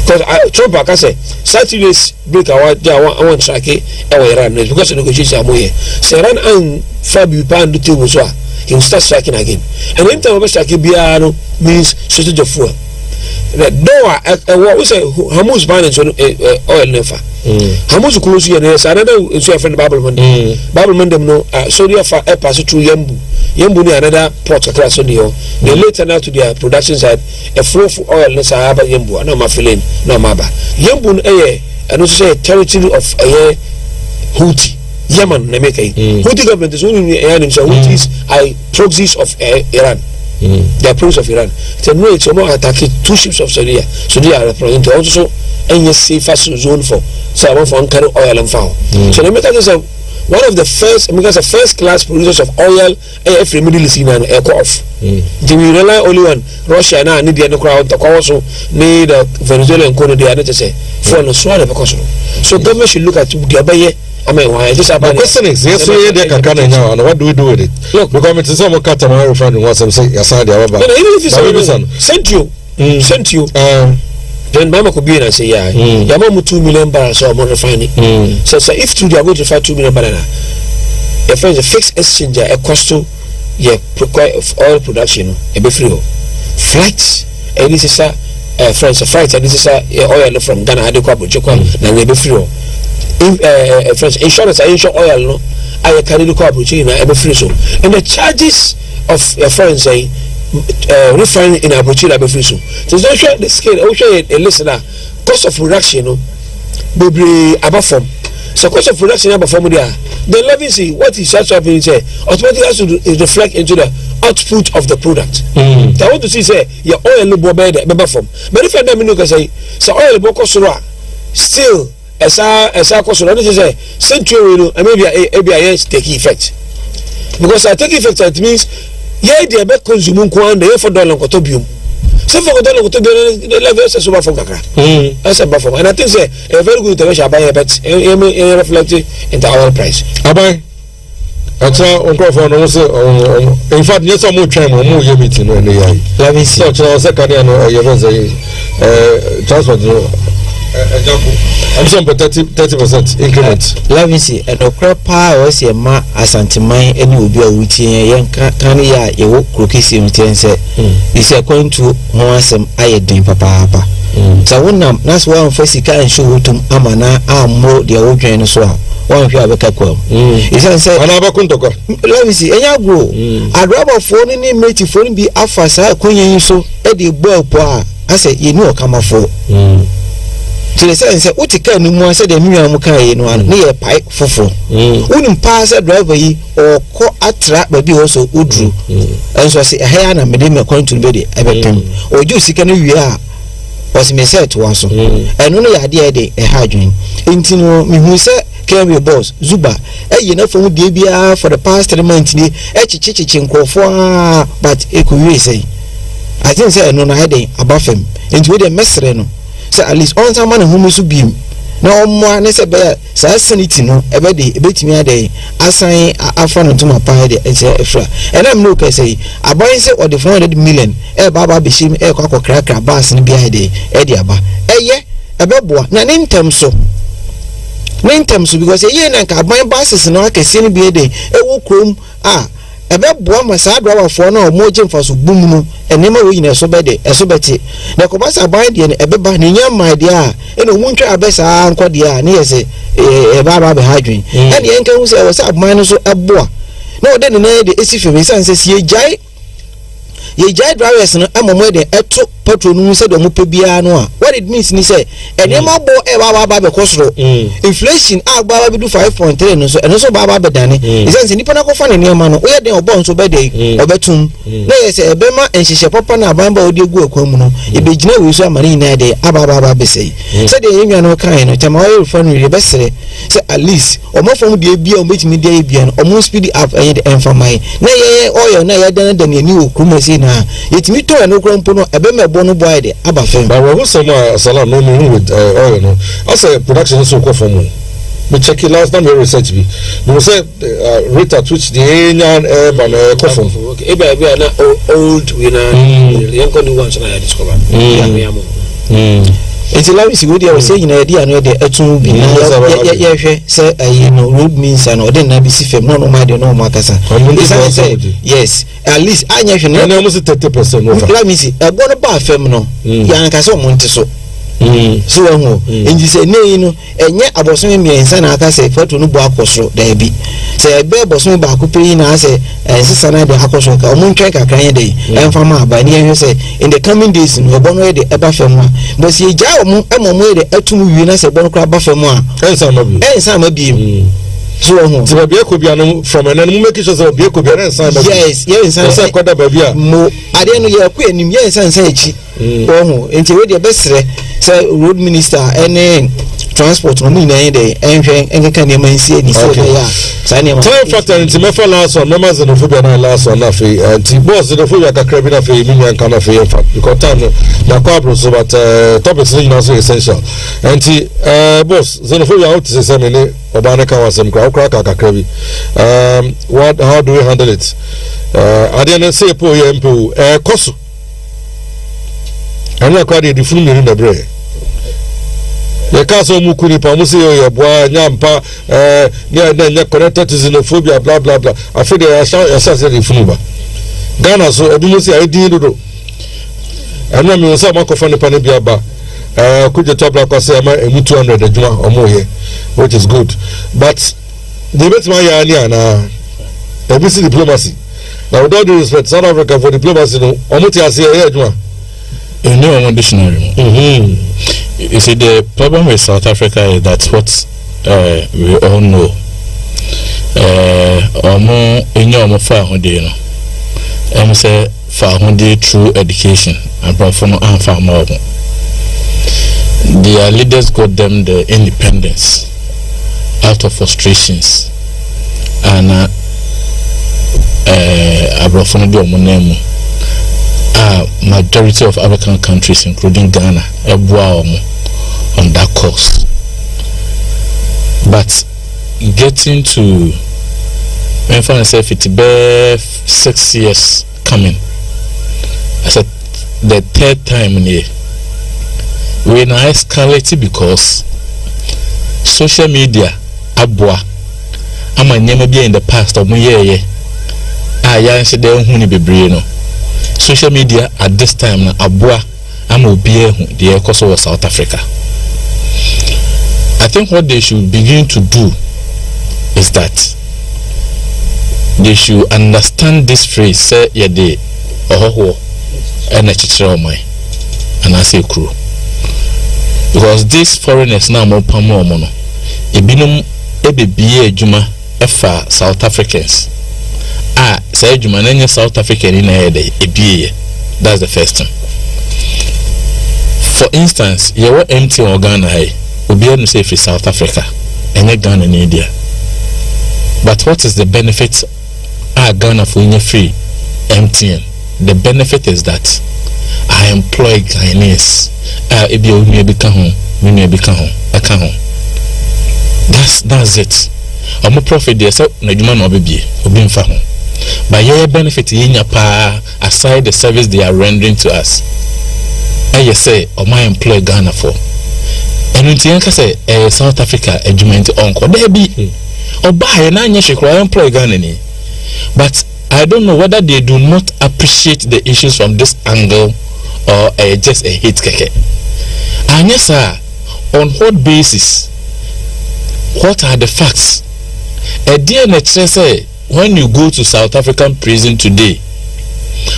because Trump I can say Saturday's break I want strike Iran because of negotiation so Iran and Fabi Pan do table so he will start striking again and anytime we strike Biano means shortage of fuel the door what we say Hormuz ban oil never Hormuz close here there's another friend Bible Mandem no Saudi pass through Yembu ni another port across on they later now to their production side a flow of oil na Sahaba Yembu no mafilin no maba Yembu and also say territory of Houthi Yemen na make Houthi government is only Houthis are proxies of Iran they are proxies of Iran so no it's more attacking two ships of Saudi are representing also any safer zone for someone for carry oil and foul so they make us one of the first class producers of oil every Middle East and off do we rely only on Russia now need the crowd also need Venezuela and Congo they are not to say for no swallow because so government should look at the abaye the question is yes we dey kakana now and what do we do with it look because it is some cut my friend who wants to say yasa dia baba sent you then mama could be and say yeah yamamu 2 million barrels or more refining so if they are going to find 2 million barrels a friend a fixed exchange a cost to oil production a be free flights and this is friends a flight and this is oil from Ghana adequate na be free friends insurance insure oil no I carry the car na be free so and the charges of friends say refining in Abuja be free so don't share the scale I share a listener cost of production no be above form so cost of production above form there the legacy what is happening say automatically has to reflect into the output of the product I want to see say your oil no be above form but if I don't know say so oil be cost still esa cost no say century no maybe a take effect because I take effect it means yeah they be consume ko and for dollar ko to biom so for dollar ko to biom the level is super from kakra as a buffer and I think say a very good intervention buy but reflect in the oil price abai atra onko for no say in fact yes am try mo ye meeting no no yayi let me see so second year no you say transport no example I'm some 30% increment let me see and okra pa o se ma asanteman eni obi a wutie yen kan ya yewo krokisi mtien se is according to ho asem ayedin papa so wonam nas one fasika and show hutum amana amro de wodwen so a one hwe abeka kwam is say ana ba kuntoko let me see enya grow adroba phone ni mate phone bi afasa konyen so e de bo po a ase yenu okamafo till say utika no mu ase de nwa mu kan yi no an ne ye pai fofo unim pa ase driver yi o ko atra ba bi also udru enso say ehya na mede me kontu be de ebepem oju sika no wi a was me set one so eno no ya de de ehya adwen enti no me hu se Kemi boss Zuba eyi na fo de bia for the past 3 months ni echichichi nkofo but ekuwi say I think say eno na heden abafem enti we de mesre no so at least on time man who so bim na omo na se be sa sanity no ebe de ebetimi ade asan afa no to mapa de efra and am no can say aban say or the 400 million baba be shim kwakwa krakra bas ni bia de aba eye ebeboa na ne ntem so because ye na nka ban basis no akese ne bi de ewo krom ebeboa ma saa drawafo na omo gye so bum no enema wo yina so bede eso beti na ko basa ban de ne ebeba ne nyama de ene omu ntwa abesa anko de ne yese baba be hadwen ene yenka hu se wo sa ban no so eboa na ode ne na de esife be san se sie ye jai drivers no amomo de eto petrol no se de mo pe bia no what it means ni say enema bo baba be kosoro inflation baba be do 5.3 no so baba be dane isanse nipa na kofa ne nema no oye den obon so be de obetum na ye say ebe ma enhihye papa na abamba odi egu akwam no e be gina we so amani na de baba be say say de yenwa no kan no tama oil refinery be sere say at least omofom de bia ometimi de bia no omo speed up and the enfamai na ye oil na ye dan dan ni okrum say na yetimi to no krompo no ebe mebo no boy de aba fem but we some salam no me with oil no as a production so ko from me check it last time we research bi we say rate at which the Indian ban ko from okay e be na old we na yan ko ni one so na discover it's a lot of good. I was saying, I know the etu be yeah, say, road means and or then I be see no matter no macasa. Yes, at least I know almost 30%. Let me see, I want to buy feminine. Yankaso Monteso. So, and you say, no, and yet I was saying, me and Sana say, for to no bark or so, there be. Say, a bear was no back, paying us, and Sana the Hakoso, or Moon Track a crying day, and from my by near say, in the coming days, in the one way the Ebafema, but see, Jow, I'm on way the Etu, you know, say, Bon Crab Bafema, and some of beam. So, be could be from an enemy makers of Biako yes, I got a baby. I didn't know you're queen, yes, and say, oh, into the best say road minister any transport no mean any day and can you see any so time factor into me for last one members of the last one na fe and boss the for ka crab na fe million kind of in fact because time na kwabro so but topics you know so essential and boss the for you out to say me obana ka wasem kra ka krabi how do we handle it I didn't say po yempo koso I'm not quite the full in the bread. The castle Mukuni Pamusi, your boy, Yampa, near connected to xenophobia, blah blah blah. I feel they are assassinating Fumba. Ghana, so I didn't say I did do. I know me was some microphone Panibiaba. Could you top like I say, I'm 200 or more here, which is good. But the best my yana, ABC diplomacy. Now, with all due respect, South Africa for diplomacy, Omuti has here. You know, one dictionary. You see, the problem with South Africa is that what we all know. In your far hundred, I'm say far hundred through education and from and far more. Their leaders got them the independence out of frustrations and abroad do money. Majority of African countries, including Ghana, on that course. But getting to, when I say it be 6 years coming, I said the third time in here, we now escalated because social media, I'm a never be in the past of my year. I said they don't be brain. Social media at this time na abua amobie hu the ekoso of South Africa. I think what they should begin to do is that they should understand this phrase say yede ohoho ena chichira omai and I say crew because these foreigners now mo pamo omo no ebinum ebebie adwuma efa South Africans say Jumananya South African in a day. That's the first thing. For instance, you were empty or Ghana, will be able to say for South Africa and Ghana in India. But what is the benefit? Ghana for in free MTN. The benefit is that I employ Ghanaians. That's it. I'm a profit there, so Najuma no be obi mfa ho. But your benefit in your pa aside the service they are rendering to us. I say, or my employer Ghana for and until say South Africa adwuma onko there be oba na anye hwekra employ Ghana ni. But I don't know whether they do not appreciate the issues from this angle or just a hate keke. And yes, sir, on what basis? What are the facts? A DNA say when you go to South African prison today,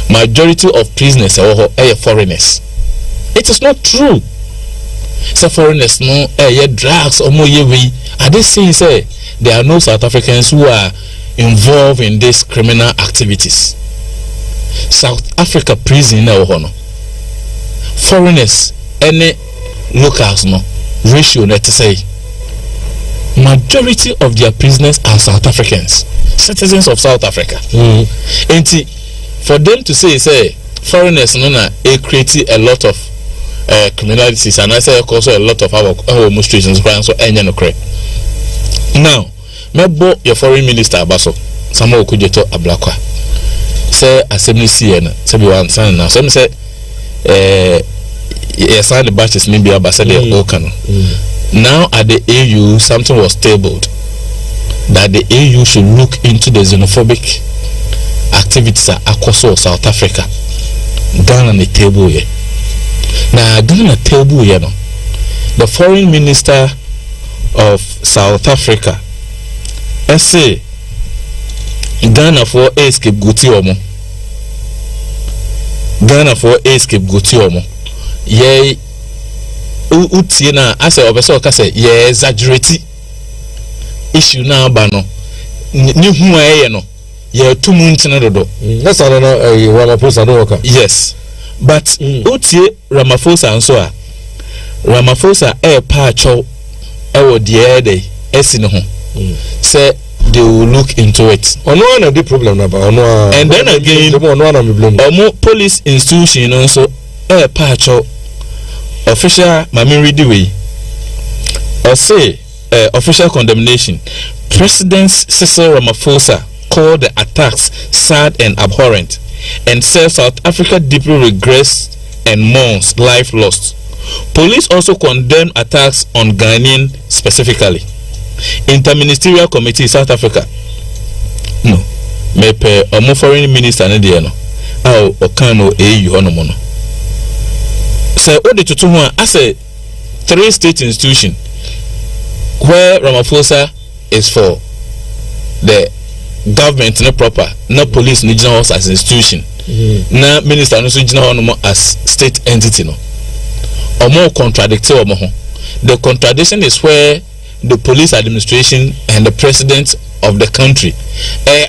majority of prisoners are foreigners. It is not true. So foreigners no drugs or more way. Are they saying say there are no South Africans who are involved in these criminal activities? South Africa prison na no. Foreigners any locals no ratio net say majority of their prisoners are South Africans, citizens of South Africa. And for them to say foreigners no na create a lot of criminalities, and I say also a lot of our demonstrations so enya no cre. Now mebo your foreign minister abaso Samuel Okudzeto Ablakwa say assembly CN say be one sign now so me say yes the batches maybe abasa dey okan. Now at the AU something was tabled that the AU should look into the xenophobic activities across South Africa. Ghana the table here. Now Ghana table here no. The foreign minister of South Africa say Ghana for escape goti omo. Ghana for escape goti omo. Ye utie na ase obeso ka say ye exaggerate issue na ba no ni hu aye no ye tumu ntene dodo. That's another Ramaphosa do work. Yes. But utie Ramaphosa nso a Ramaphosa pa cho ewo de dey esi ne ho. Say they will look into it. Ono the problem na ba ono. And then again police institution also pa cho official mami read the way or say official condemnation. President Cyril Ramaphosa called the attacks sad and abhorrent and says South Africa deeply regrets and mourns life lost. Police also condemned attacks on Ghanaian specifically. Interministerial Committee South Africa no me pe omo foreign minister ne de no a okano AU ono mo no say odi tutu ho as a 3-state institution where Ramaphosa is for the government no proper, no police ni general as institution, na minister no so general no as state entity no omo contradictory omo ho. The contradiction is where the police administration and the president of the country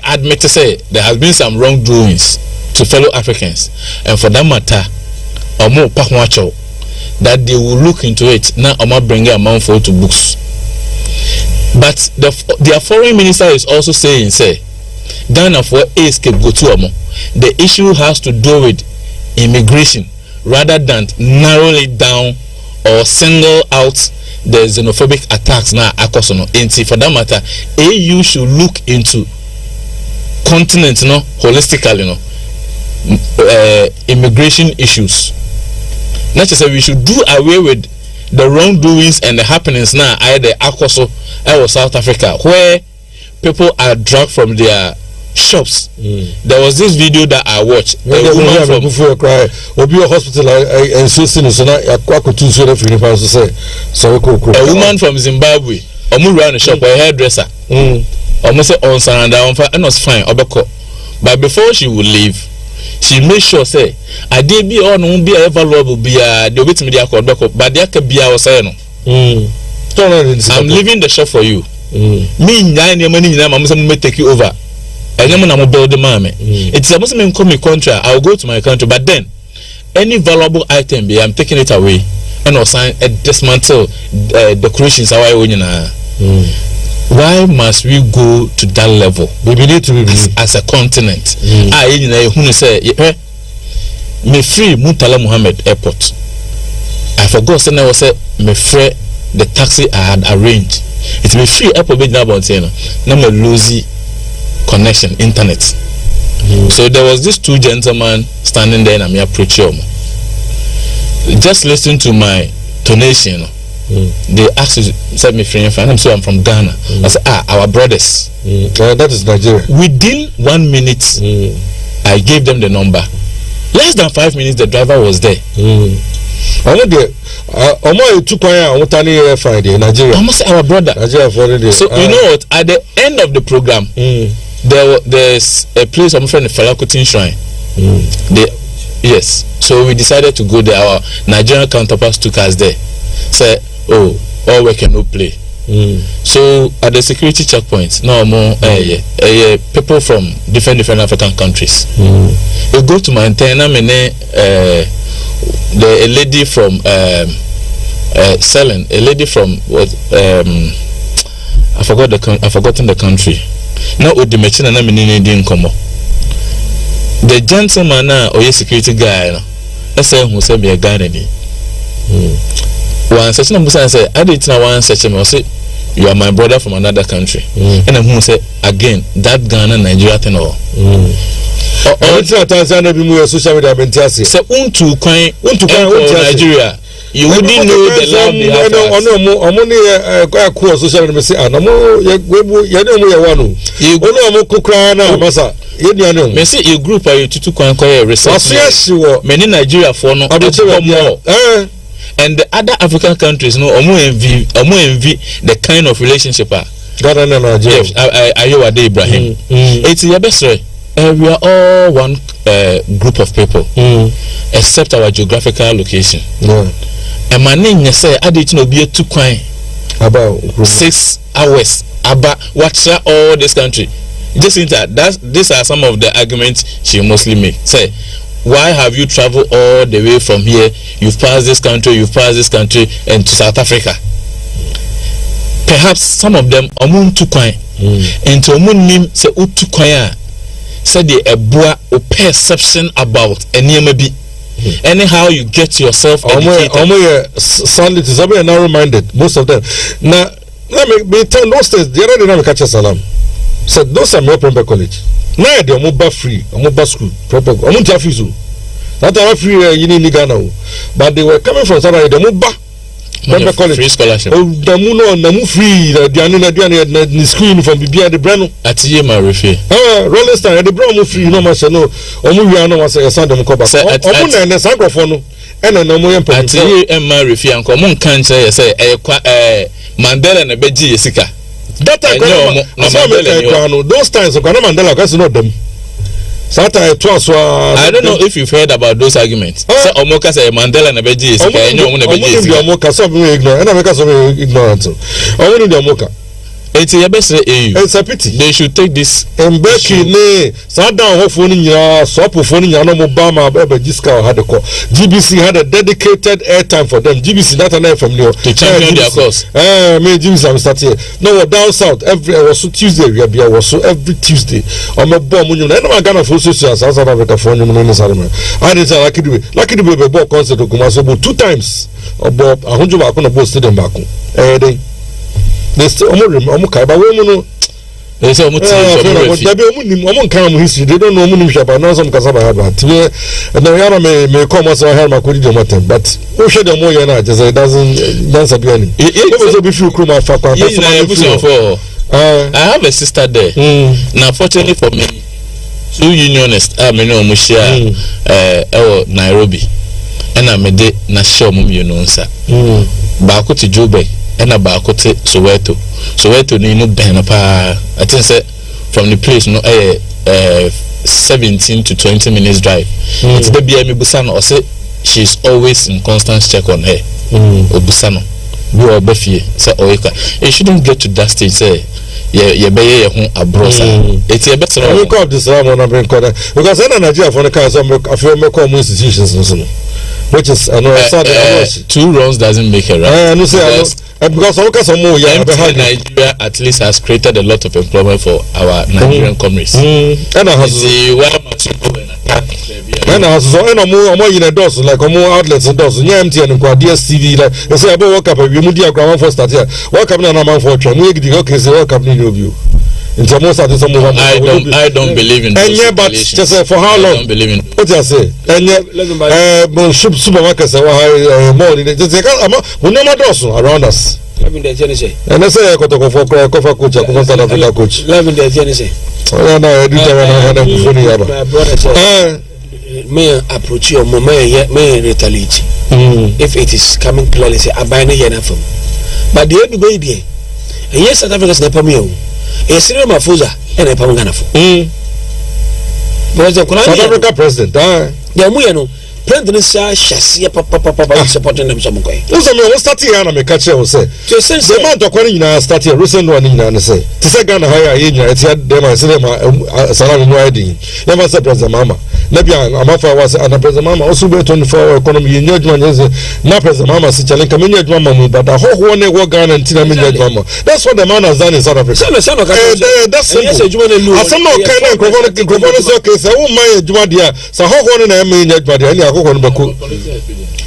admit to say there has been some wrongdoings to fellow Africans, and for that matter omo pakwacho that they will look into it. Now omo bring a amount for to books. But their foreign minister is also saying say Ghana for escape go to omo. The issue has to do with immigration rather than narrow it down or single out the xenophobic attacks now akosono. For that matter, AU should look into continent holistically immigration issues. Not just say we should do away with the wrongdoings and the happenings now either akoso or South Africa where people are dragged from their shops. There was this video that I watched. A woman from Zimbabwe, ran a shop, a hairdresser. Almost on Sananda, and was fine. But before she would leave, she made sure say, I did be on won't be ever valuable be the wait media called back up, but there could be our saying. I'm leaving the shop for you. Me, 9 money, I'm going to take you over. I am build the mammy. It's a Muslim come country. I'll go to my country, but then any valuable item be I'm taking it away and I'll sign a dismantle decorations. Why must we go to that level? We need to as a continent. I say me free Murtala Muhammad Airport. I forgot saying I was me free the taxi I had arranged. It's me free airport be now about saying no me losey connection internet. So there was this 2 gentlemen standing there and I'm approaching them. Just listen to my tonation. they asked you, said me friend, I'm so I'm from Ghana. I said, our brothers. That is Nigeria. Within 1 minute, I gave them the number. Less than 5 minutes, the driver was there. Friday, Nigeria. Almost our brother. Nigeria Friday. So you know what? At the end of the program, there's a place I'm friend, the Falakutin Shrine. Yes. So we decided to go there. Our Nigerian counterparts took us there. Said, "Oh, all we cannot play." So at the security checkpoint, no more people from different African countries. You go to Montana, a lady from selling, a lady from what I've forgotten the country. Now with the machine and didn't come. The gentleman or security guy, I say who said be a guy. One session of Musa said, I did one session, I say, you are my brother from another country. And then who said again that Ghana Nigeria thing all. Social media say unto Nigeria. You wouldn't know the love they have for us. Social media say me say a group are you to conquer research. Many Nigeria for no more. And the other African countries no envy the kind of relationship Ghana and Nigeria. Ayo Ade Ibrahim. It's your best way. We are all one group of people, except our geographical location. And my name is say, I didn't know be 2 coin about 6 hours about watch all this country. Just in that, these are some of the arguments she mostly make. Say, why have you traveled all the way from here? You've passed this country, and to South Africa. Perhaps some of them amun 2 coin, and to amun nim say 2 coin. Said a perception about any maybe anyhow you get yourself educated. Some are narrow-minded, most of them. Now let me tell those days the other day I catch a salam. Said those are more Prempeh College. Now they are more free, more school. Prempeh, that are free in Ghana, but they were coming from Saturday. The more Prempeh College free scholarship. Oh, the moon free. The school from Bibia the Brano. At ye my refi. Rolling Stone the Brano free. No much no. Omu was a son of Copa. Omu and the Sangrophone. And no more. At ye and my refi and common can't say Mandela and a Beji Jessica. That I know. Those times of Mandela, because not them. I don't know if you've heard about those arguments. So Omoka say Mandela and Beji Jessica. And you want to be Omoka. Some ignorant. And I make us ignorant. Only the Omoka. It's a best it's a pity. They should take this. And Becky, sat down her phone in your swap of phone in your Obama, Jiska had a call. GBC had a dedicated airtime for them. GBC, not an air from New to champion their cause. Me, Jimmy, I'm starting. No, down south, every Tuesday, we are so every Tuesday. I'm a bomb. You know, I'm going to force you to South Africa for you. I didn't say lucky to be a ball concert to Kumaso 2 times. About 100 back on a boat stadium back. They still but women they say history. They don't know about now some Kasaba about and the may come as I have my matter, but who should the more just it doesn't again. It be few crew my I have a sister there. Now fortunately for me, 2 unionists Nairobi and I made it na show mum unionsa. Baako to Joburg and a baako to Soweto ni no ben pa. I think say from the place no 17 to 20 minutes drive. It's the BM Busano or say she's always in constant check on her. Busano. You are Buffy say Oika. It shouldn't get to that stage say a brosa. It's a better I call this one because in Nigeria for the cars I feel more common institutions which is 2 wrongs doesn't make a right. Because Nigeria at least has created a lot of employment for our Nigerian comrades. And I has more in a doors like more outlets and doors. MT and DSTV like they say about work up a media ground for start here. Welcome to a man for train. We okay, so welcome to you. nti mo start some move. I don't believe in those. But just for how long? I don't believe in. What you say? Supermarket say more just we never do around us. And I say Kotoko for coach, South Africa coach. May approach your may retaliate if it is coming clearly say I buy no yen but the end go there and yes South Africa na pamio e sire mafuza e na pamanga na fo because the South Africa president ya mu ya no president say shase papa supporting them some guy so me start here na me catch you say the man to kwani nyina start here recent one nyina na say to say Ghana hire ye nyina etia dem say dem salary no idin ya ma say president mama na bia amafa was and president mama also be 24 economy ye nyaduma nyeze na president mama si challenge ka me nyaduma mama but the whole ne go Ghana ntina me nyaduma that's what the man has done in South Africa that's simple asama okay na nkrofono so okay say wo man aduma dia sa whole na me nyaduma dia ni akoko no bako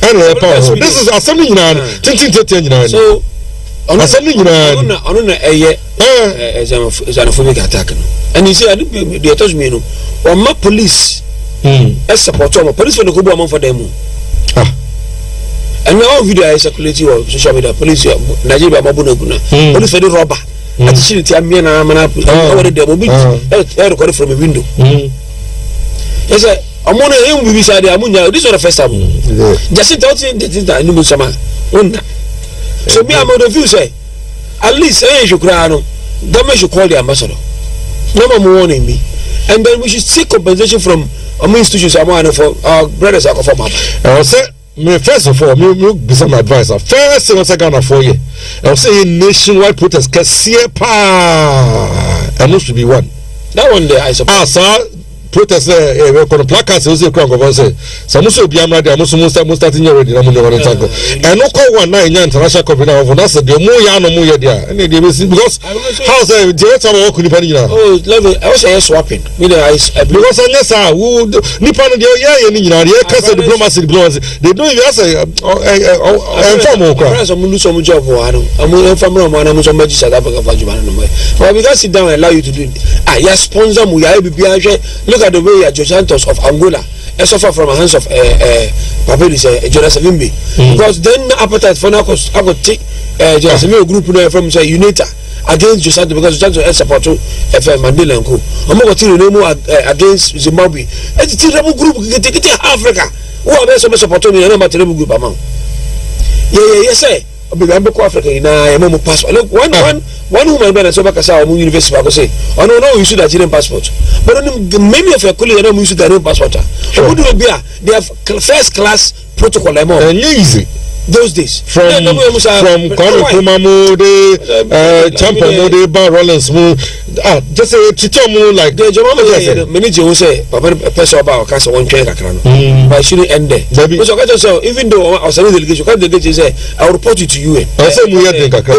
and this is assembly nyina tintin nyina so assembly nyina ono na eye xenophobic attack no and you see they touch me no or my police support them police for the go among for them and now video I circulate on social media police Nigeria mabuna guna police for the robber at she tia me na mana over there mo bi record from a window yes amona him bi side amunya this is the first time just tell that no sama so me am the view say at least you cry no them should call the ambassador no more warning me and then we should seek compensation from institutions for our brothers are from I say me first of all me be some advice first thing I Ghana for you I say nationwide protest can see and no should be one that one there I suppose protest we kono placards we say kran go say samuso obiamra dia muso start in already na mo ne won tanko and no call one na international company na of that's the mo ya no mo ye dia and they because how say the time work ni pani na oh level I was say swapping me the because unless who ni pani dia ye ni nyina dia ka say diplomacy they don't even say inform okra friends am lose some job o anu am inform mo na mo so maji South Africa for Juma no more but we can sit down and allow you to do it ya sponsor mu ya bibia hwe look at the way George Santos of Angola suffer from the hands of Papelis Jonas Savimbi because then appetite for now I could take Jonas Savimbi group from say UNITA against George Santos because George Santos support FM Mandela and co. I'm going to name against Zimbabwe. It's a terrible group get Africa. Who are some support me and I'm terrible group among. Yes sir. I'm Africa in a passport. Look, one woman better so back as our university I say, oh no, you should have Nigerian passport. But many of your colleagues don't use their own passport. Who do they have first class protocol and easy. Those days from Kwame Kumamu Champa Mode Bar Rollins just a chichomu like the German manager who say Papa person about cast one train but shouldn't end there so even though I was a delegation the say I will report you to UN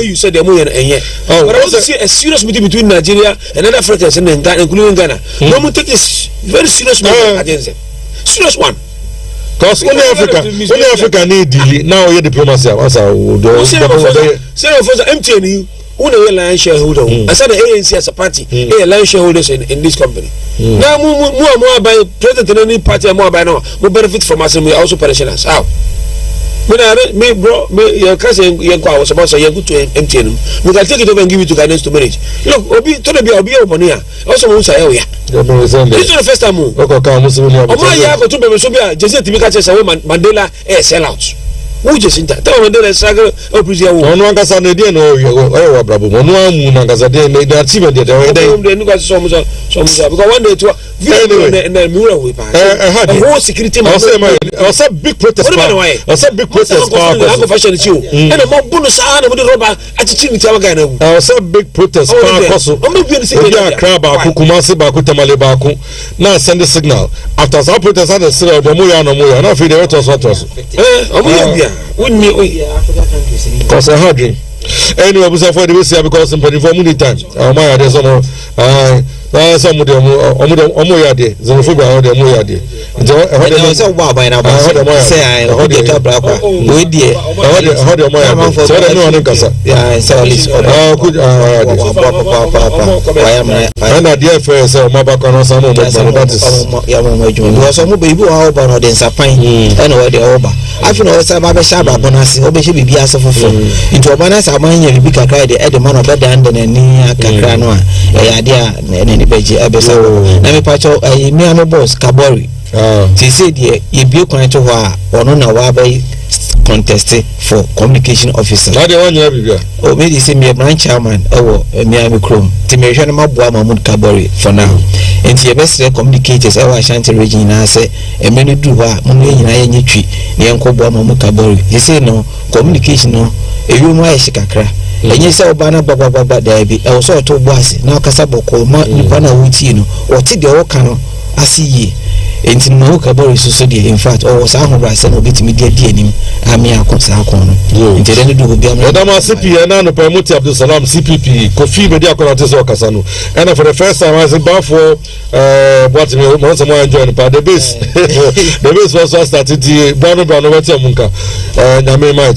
you said the moon and yet but I also see a serious meeting between Nigeria and other Africans and including Ghana no one take this very serious meeting against them serious one. Because only Africa need delay. Now your diplomacy as a MTN who the line shareholder. I said the ANC as a party, line shareholders in this company. Now more by president any party more by now will benefit from us and we also pensioners. How? Me bro, your cousin Yanko was about to say you go to MTN. We can take it over and give it to guidance to manage. Look, Obi open here. Also, we say, oh yeah. This is the first time. Okay, I go to Bemesobia. Just to make a chance, Mandela sell out. Who just in that? Mandela struggle. Oh, please, you want to understand the day? No, oh, Bravo. No one understand the day. They achieve it. They got some because one day to and then mural we pass. The whole security. I said big protest. I said big protest. I go fashion you. And the mob bonus and with the rubber attitude to our guy. I said big protest. Crab, Kumasi, Baku, Tamale Baku. Now send the signal. After some protest, I said, the Moya no Moya. Now, if you don't what was. Because I had it. Anyway, we say for the way because in for money time. My idea is some of them Omoyade, Xenophobia, the Moyade. I say, wow, by now, say, I heard the top black one. We did. I heard the Moya for the no one. Yeah, so at least. ɛna deɛ fɛ sɛ ɔmo abakɔ no san mo mo that is ya mo adwuma because ɔmo baby wa ɔba no de nsapan ɛna wɔde ɔba afi na ɔsɛ ba bɛhyɛ ababɔ no ase ɔbɛhyɛ bibi ase foforɔ nti ɔba na sɛ amanya bibi kakra de ɛde ma no ɔbɛda nda n'ani kakra no a ɛyɛ ade a n'ani bɛgye ɛbɛsa na mepakyɛw ɛyɛ mmea no boss kabori sɛ deɛ yɛbie kwan to hɔ a ɔno na wabɛyɛ contest for communication officer. Now they want you everywhere. Oh, maybe say me branch chairman. Oh, Miami Chrome. Timmy Shana Mabua Mahmoud Kabori for now. And the best communicators. I was Shanti region. I say, a many do what Mummy and I any tree. The uncle Boa Mahmoud Kabori. He say no communication. No, a room where Shikakra. And you say Obana Baba there be. I was also bossy. Now Casaboko, Nipana Wutino, or Tidio Okano. I see ye. Enti no kabori so de in fact o sa ho brase no betimi de anim ami akonsa akon no enti de do bi am Madam CP na no Muti Abdul Salam CPP Kofi Media Konates okasa no and for the first time I say ba for what me mo so mo enjoy the base the base was started the bano wetin munka na me ma